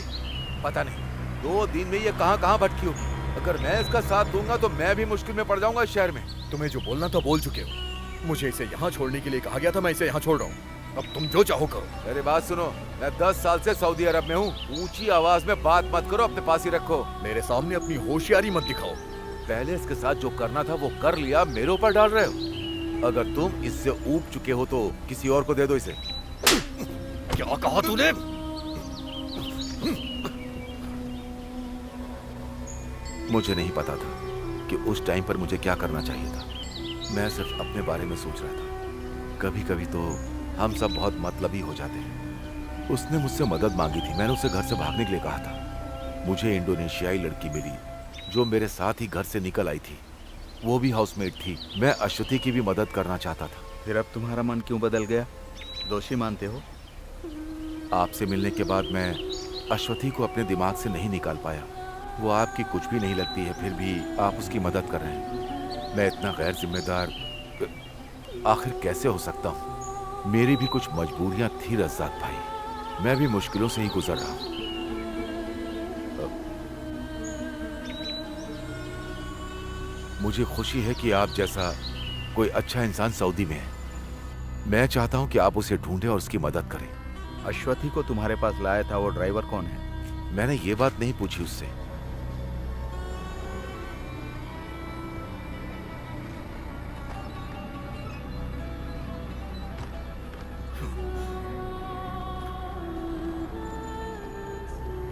पता नहीं 2 दिन में ये कहाँ भटकी होगी। अगर मैं इसका साथ दूंगा तो मैं भी मुश्किल में पड़ जाऊंगा इस शहर में। तुम्हें जो बोलना था बोल चुके हो। मुझे इसे यहाँ छोड़ने के लिए कहा गया था, मैं इसे यहाँ छोड़ रहा हूँ। अब तुम जो चाहो करो। मेरी बात सुनो, मैं 10 साल से सऊदी अरब में हूँ। ऊंची आवाज में बात मत करो, अपने पास ही रखो। मेरे सामने अपनी होशियारी मत दिखाओ। पहले इसके साथ जो करना था वो कर लिया, मेरे ऊपर डाल रहे हो। अगर तुम इससे ऊब चुके हो तो किसी और को दे दो इसे। क्या कहा तूने? मुझे नहीं पता था कि उस टाइम पर मुझे क्या करना चाहिए था। मैं सिर्फ अपने बारे में सोच रहा था। कभी कभी तो हम सब बहुत मतलबी हो जाते हैं। उसने मुझसे मदद मांगी थी, मैंने उसे घर से भागने के लिए कहा था। मुझे इंडोनेशियाई लड़की मिली जो मेरे साथ ही घर से निकल आई थी। वो भी हाउसमेट थी। मैं अश्वथी की भी मदद करना चाहता था। फिर अब तुम्हारा मन क्यों बदल गया? दोषी मानते हो? आपसे मिलने के बाद मैं अश्वथी को अपने दिमाग से नहीं निकाल पाया। वो आपकी कुछ भी नहीं लगती है, फिर भी आप उसकी मदद कर रहे हैं। मैं इतना गैर जिम्मेदार आखिर कैसे हो सकता हूँ? मेरी भी कुछ मजबूरियां थी रज़्ज़ाक भाई, मैं भी मुश्किलों से ही गुजर रहा हूँ। मुझे खुशी है कि आप जैसा कोई अच्छा इंसान सऊदी में है। मैं चाहता हूँ कि आप उसे ढूंढें और उसकी मदद करें। अश्वथी को तुम्हारे पास लाया था वो ड्राइवर कौन है? मैंने ये बात नहीं पूछी उससे।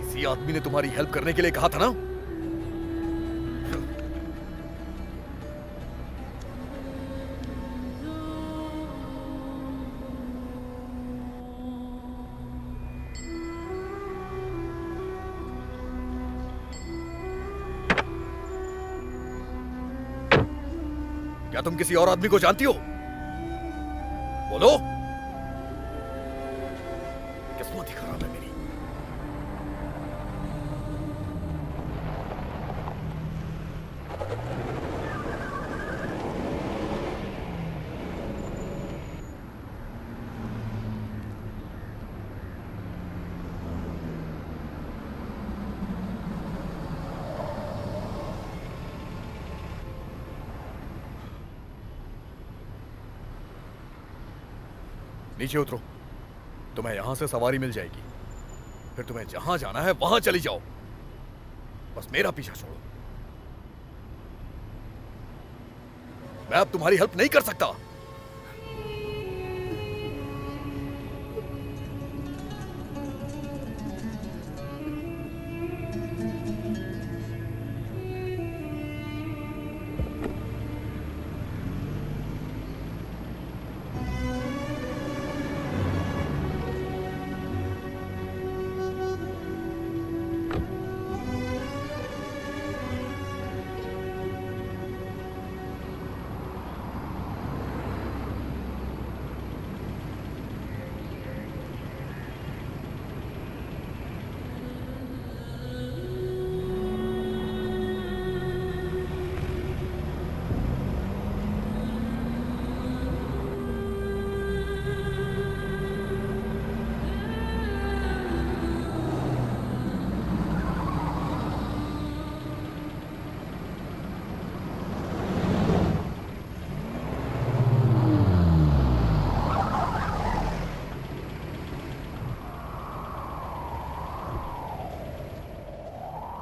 इसी आदमी ने तुम्हारी हेल्प करने के लिए कहा था ना? क्या तुम किसी और आदमी को जानती हो? बोलो। किस्मत ही खराब है मेरी। नीचे उतरो, तुम्हें यहां से सवारी मिल जाएगी। फिर तुम्हें जहां जाना है वहां चली जाओ। बस मेरा पीछा छोड़ो। मैं अब तुम्हारी हेल्प नहीं कर सकता।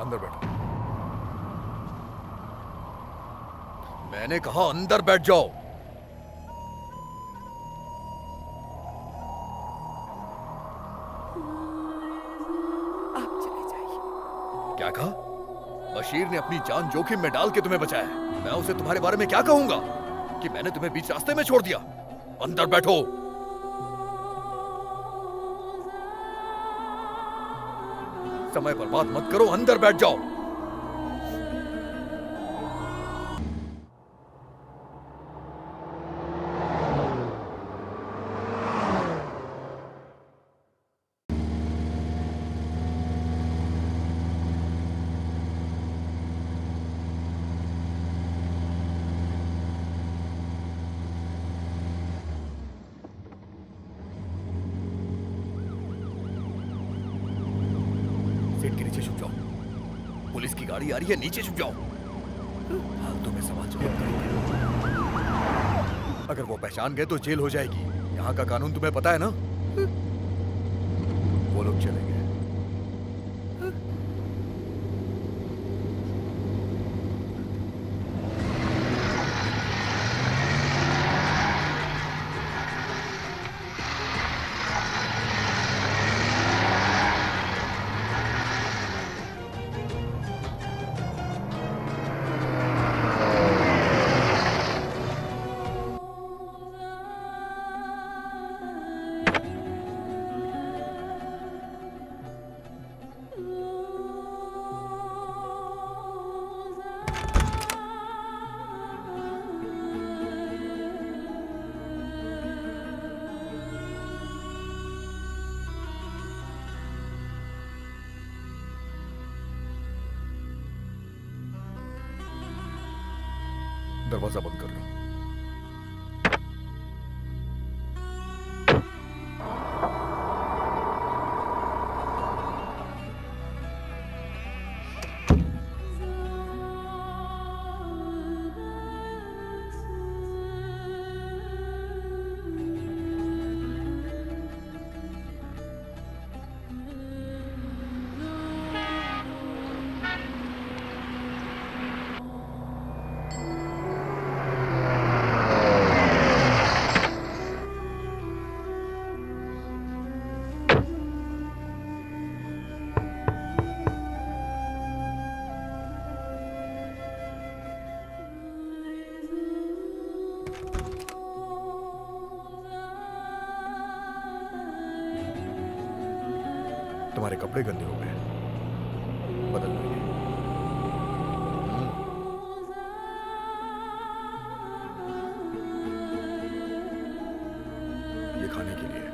अंदर बैठो। मैंने कहा अंदर बैठ जाओ। आप चले जाइए। क्या कहा? बशीर ने अपनी जान जोखिम में डाल के तुम्हें बचाया। मैं उसे तुम्हारे बारे में क्या कहूंगा कि मैंने तुम्हें बीच रास्ते में छोड़ दिया? अंदर बैठो। समय पर बात मत करो, अंदर बैठ जाओ। सीट के नीचे छुप जाओ। पुलिस की गाड़ी आ रही है, नीचे छुप जाओ। हाल तुम्हें समाज करेंगे। अगर वो पहचान गए तो जेल हो जाएगी। यहाँ का कानून तुम्हें पता है ना? वो लोग चले गए। दरवाजा बंद कर लो। तुम्हारे कपड़े गंदे हो गए, बदल लेंगे। ये खाने के लिए।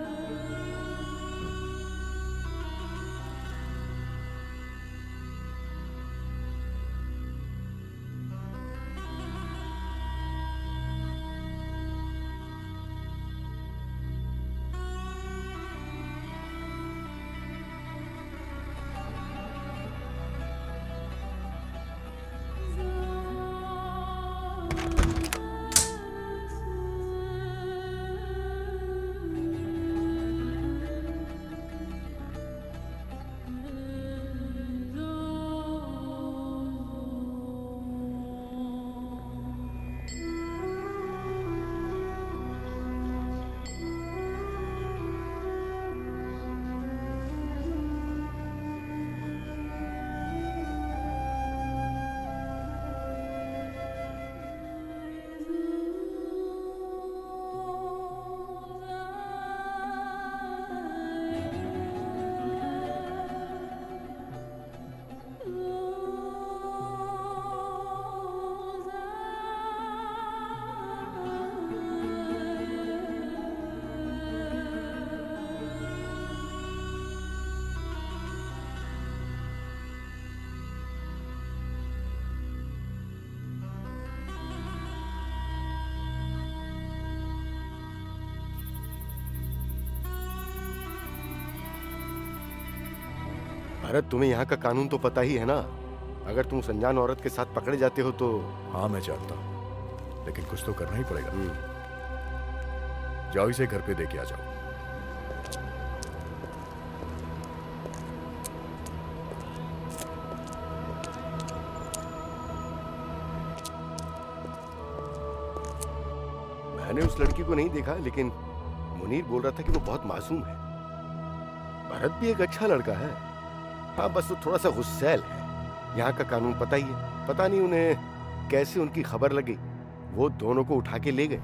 भरत, तुम्हें यहाँ का कानून तो पता ही है ना। अगर तुम अनजान औरत के साथ पकड़े जाते हो तो। हाँ मैं जानता हूँ, लेकिन कुछ तो करना ही पड़ेगा। जाओ इसे घर पे देके आ जाओ। मैंने उस लड़की को नहीं देखा, लेकिन मुनीर बोल रहा था कि वो बहुत मासूम है। भरत भी एक अच्छा लड़का है। हाँ, बस वो थोड़ा सा गुस्सैल है। यहाँ का कानून पता ही है। पता नहीं उन्हें कैसे उनकी खबर लगी, वो दोनों को उठा के ले गए।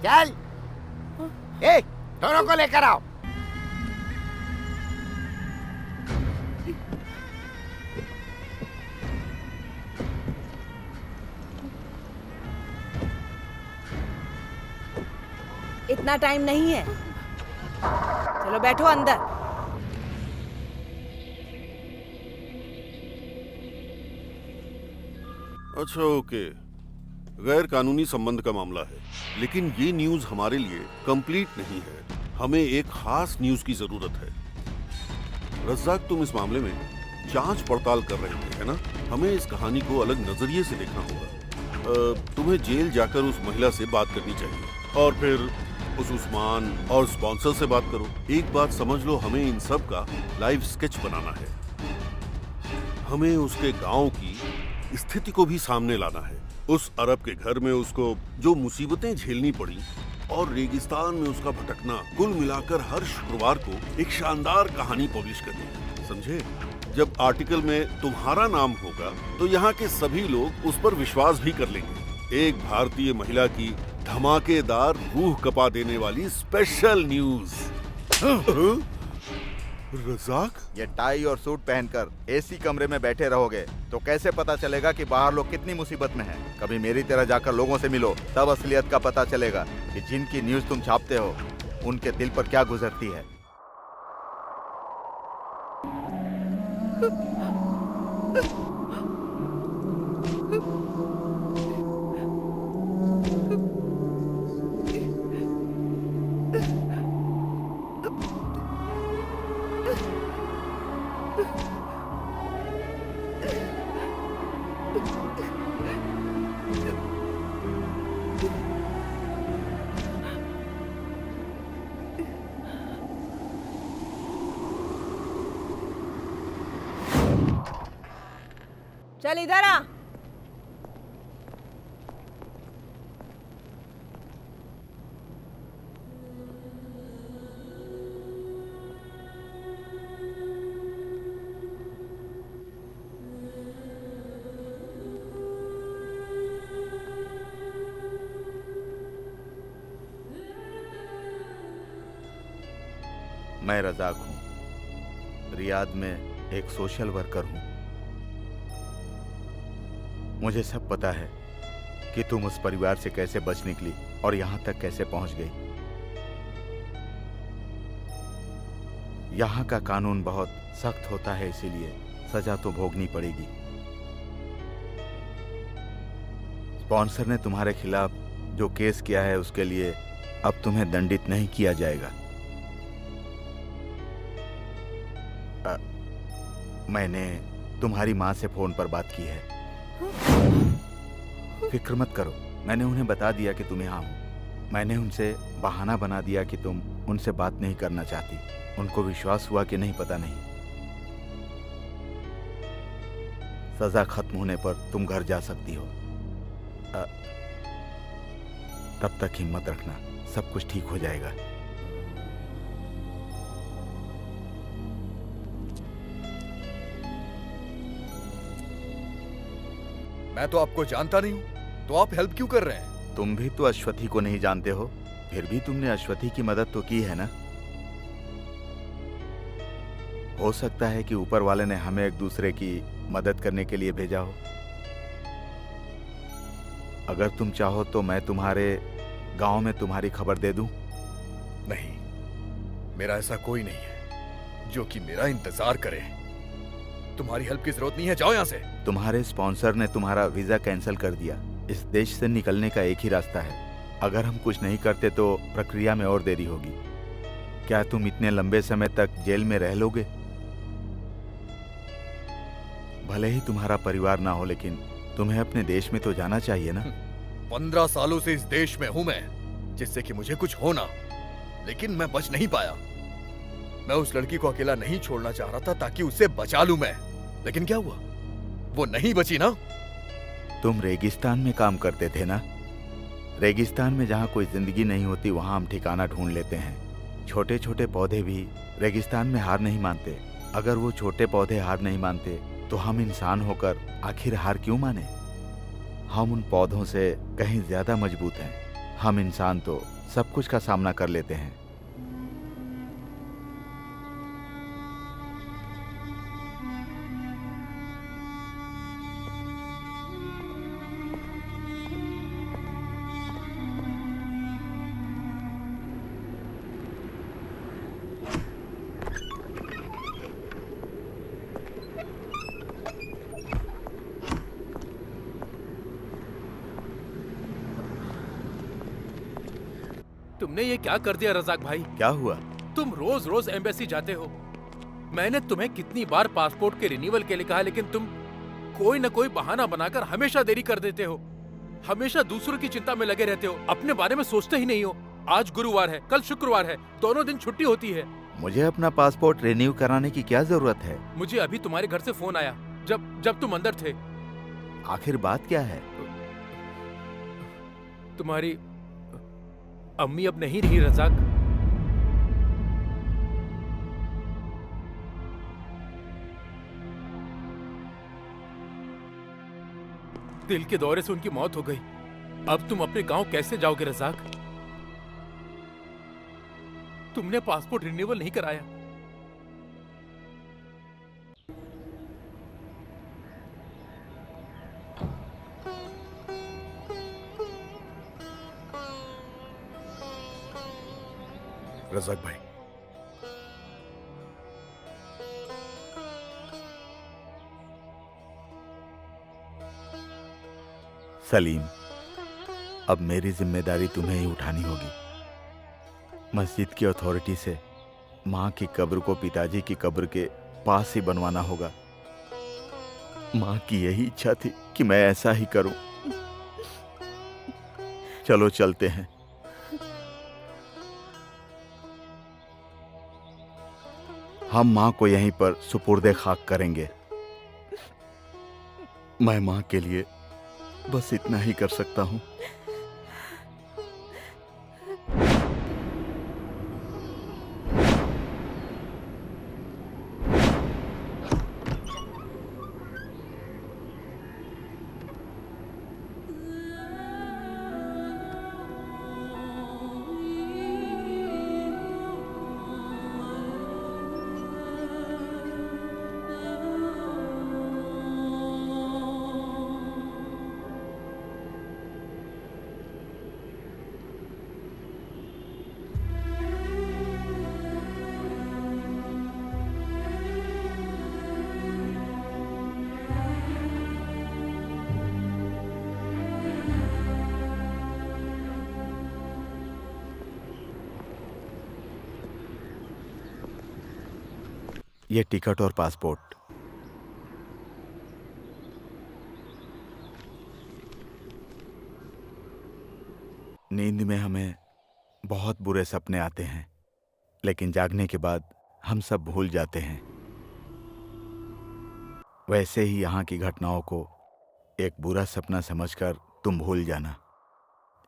चल, दोनों को लेकर आओ। इतना टाइम नहीं है, चलो बैठो अंदर। अच्छा, ओके। गैर कानूनी संबंध का मामला है, लेकिन ये न्यूज़ हमारे लिए कंप्लीट नहीं है। हमें एक खास न्यूज़ की जरूरत है। रज़ाक, तुम इस मामले में जांच पड़ताल कर रहे थे, है ना? हमें इस कहानी को अलग नजरिए से देखना होगा। तुम्हें जेल जाकर उस महिला से बात करनी चाहिए और फिर उस उस्मान और स्पॉन्सर से बात करो। एक बात समझ लो, हमें इन सब का लाइव स्केच बनाना है। हमें उसके गांव की स्थिति को भी सामने लाना है। उस अरब के घर में उसको जो मुसीबतें झेलनी पड़ी और रेगिस्तान में उसका भटकना, कुल मिलाकर हर शुक्रवार को एक शानदार कहानी पब्लिश करनी है, समझे? जब आर्टिकल में तुम्हारा नाम होगा तो यहाँ के सभी लोग उस पर विश्वास भी कर लेंगे। एक भारतीय महिला की धमाकेदार, रूह कपा देने वाली स्पेशल न्यूज। रज़ाक, ये टाई और सूट पहनकर एसी कमरे में बैठे रहोगे तो कैसे पता चलेगा कि बाहर लोग कितनी मुसीबत में हैं? कभी मेरी तरह जाकर लोगों से मिलो, तब असलियत का पता चलेगा कि जिनकी न्यूज़ तुम छापते हो उनके दिल पर क्या गुजरती है। चल इधर आ। मैं रज़ाक हूँ। रियाद में एक सोशल वर्कर हूँ। मुझे सब पता है कि तुम उस परिवार से कैसे बच निकली और यहाँ तक कैसे पहुँच गई। यहाँ का कानून बहुत सख्त होता है, इसीलिए सजा तो भोगनी पड़ेगी। स्पॉन्सर ने तुम्हारे खिलाफ जो केस किया है उसके लिए अब तुम्हें दंडित नहीं किया जाएगा। मैंने तुम्हारी माँ से फोन पर बात की है। फिक्र मत करो, मैंने उन्हें बता दिया कि तुम यहाँ हो। मैंने उनसे बहाना बना दिया कि तुम उनसे बात नहीं करना चाहती। उनको विश्वास हुआ कि नहीं, पता नहीं। सजा खत्म होने पर तुम घर जा सकती हो। तब तक हिम्मत रखना, सब कुछ ठीक हो जाएगा। मैं तो आपको जानता नहीं हूं, तो आप हेल्प क्यों कर रहे हैं? तुम भी तो अश्वथी को नहीं जानते हो, फिर भी तुमने अश्वथी की मदद तो की है ना। हो सकता है कि ऊपर वाले ने हमें एक दूसरे की मदद करने के लिए भेजा हो। अगर तुम चाहो तो मैं तुम्हारे गांव में तुम्हारी खबर दे दूं। नहीं, मेरा ऐसा कोई नहीं है जो कि मेरा इंतजार करे। तुम्हारी हेल्प की जरूरत नहीं है, जाओ यहाँ से। तुम्हारे स्पॉन्सर ने तुम्हारा वीजा कैंसिल कर दिया। इस देश से निकलने का एक ही रास्ता है। अगर हम कुछ नहीं करते तो प्रक्रिया में और देरी होगी। क्या तुम इतने लंबे समय तक जेल में रह लोगे? भले ही तुम्हारा परिवार ना हो, लेकिन तुम्हें अपने देश में तो जाना चाहिए ना। 15 सालों से इस देश में हूं मैं, जिससे कि मुझे कुछ हो ना, लेकिन मैं बच नहीं पाया। मैं उस लड़की को अकेला नहीं छोड़ना चाह रहा था ताकि उसे बचा लूं मैं, लेकिन क्या हुआ? वो नहीं बची ना। तुम रेगिस्तान में काम करते थे ना। रेगिस्तान में जहाँ कोई जिंदगी नहीं होती वहाँ हम ठिकाना ढूंढ लेते हैं। छोटे छोटे पौधे भी रेगिस्तान में हार नहीं मानते। अगर वो छोटे पौधे हार नहीं मानते तो हम इंसान होकर आखिर हार क्यों माने? हम उन पौधों से कहीं ज्यादा मजबूत हैं। हम इंसान तो सब कुछ का सामना कर लेते हैं। तुमने ये क्या कर दिया रजाक भाई? क्या हुआ? तुम रोज रोज एम्बेसी जाते हो। मैंने तुम्हें कितनी बार पासपोर्ट के रिन्यूअल के लिए कहा, लेकिन तुम कोई न कोई बहाना बनाकर हमेशा देरी कर देते हो। हमेशा दूसरों की चिंता में लगे रहते हो, अपने बारे में सोचते ही नहीं हो। आज गुरुवार है, कल शुक्रवार है, दोनों दिन छुट्टी होती है। मुझे अपना पासपोर्ट रिन्यू कराने की क्या जरूरत है? मुझे अभी तुम्हारे घर से फोन आया जब तुम अंदर थे। आखिर बात क्या है? तुम्हारी अम्मी अब नहीं रही रजाक। दिल के दौरे से उनकी मौत हो गई। अब तुम अपने गांव कैसे जाओगे रजाक? तुमने पासपोर्ट रिन्यूअल नहीं कराया। रज़ाक भाई, सलीम, अब मेरी जिम्मेदारी तुम्हें ही उठानी होगी। मस्जिद की अथॉरिटी से माँ की कब्र को पिताजी की कब्र के पास ही बनवाना होगा। माँ की यही इच्छा थी कि मैं ऐसा ही करूं। चलो चलते हैं। हम माँ को यहीं पर सुपुर्दे खाक करेंगे। मैं माँ के लिए बस इतना ही कर सकता हूँ। ये टिकट और पासपोर्ट। नींद में हमें बहुत बुरे सपने आते हैं, लेकिन जागने के बाद हम सब भूल जाते हैं। वैसे ही यहाँ की घटनाओं को एक बुरा सपना समझकर तुम भूल जाना।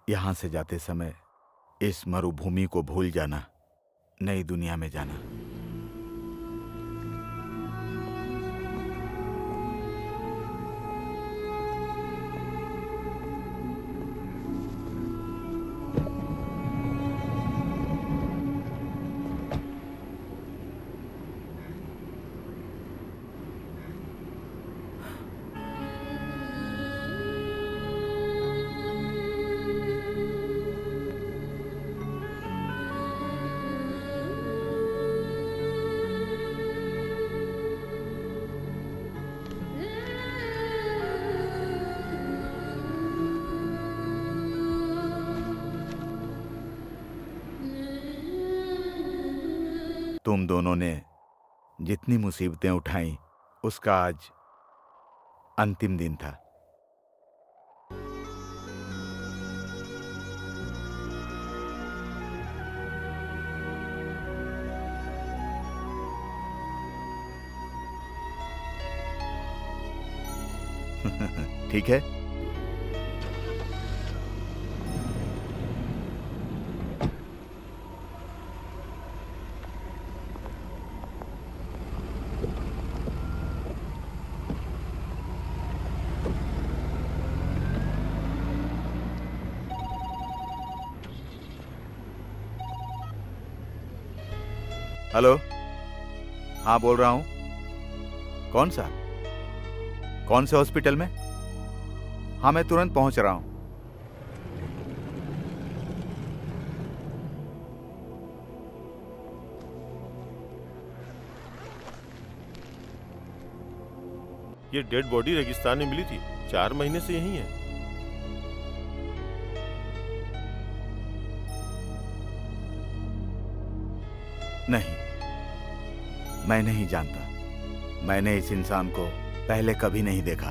यहाँ से जाते समय इस मरुभूमि को भूल जाना, नई दुनिया में जाना। तुम दोनों ने जितनी मुसीबतें उठाई, उसका आज अंतिम दिन था। ठीक है? हेलो, हाँ बोल रहा हूँ। कौन सा? कौन से हॉस्पिटल में? हाँ मैं तुरंत पहुंच रहा हूँ। ये डेड बॉडी रेगिस्तान में मिली थी, 4 महीने से यहीं है। नहीं, मैं नहीं जानता। मैंने इस इंसान को पहले कभी नहीं देखा।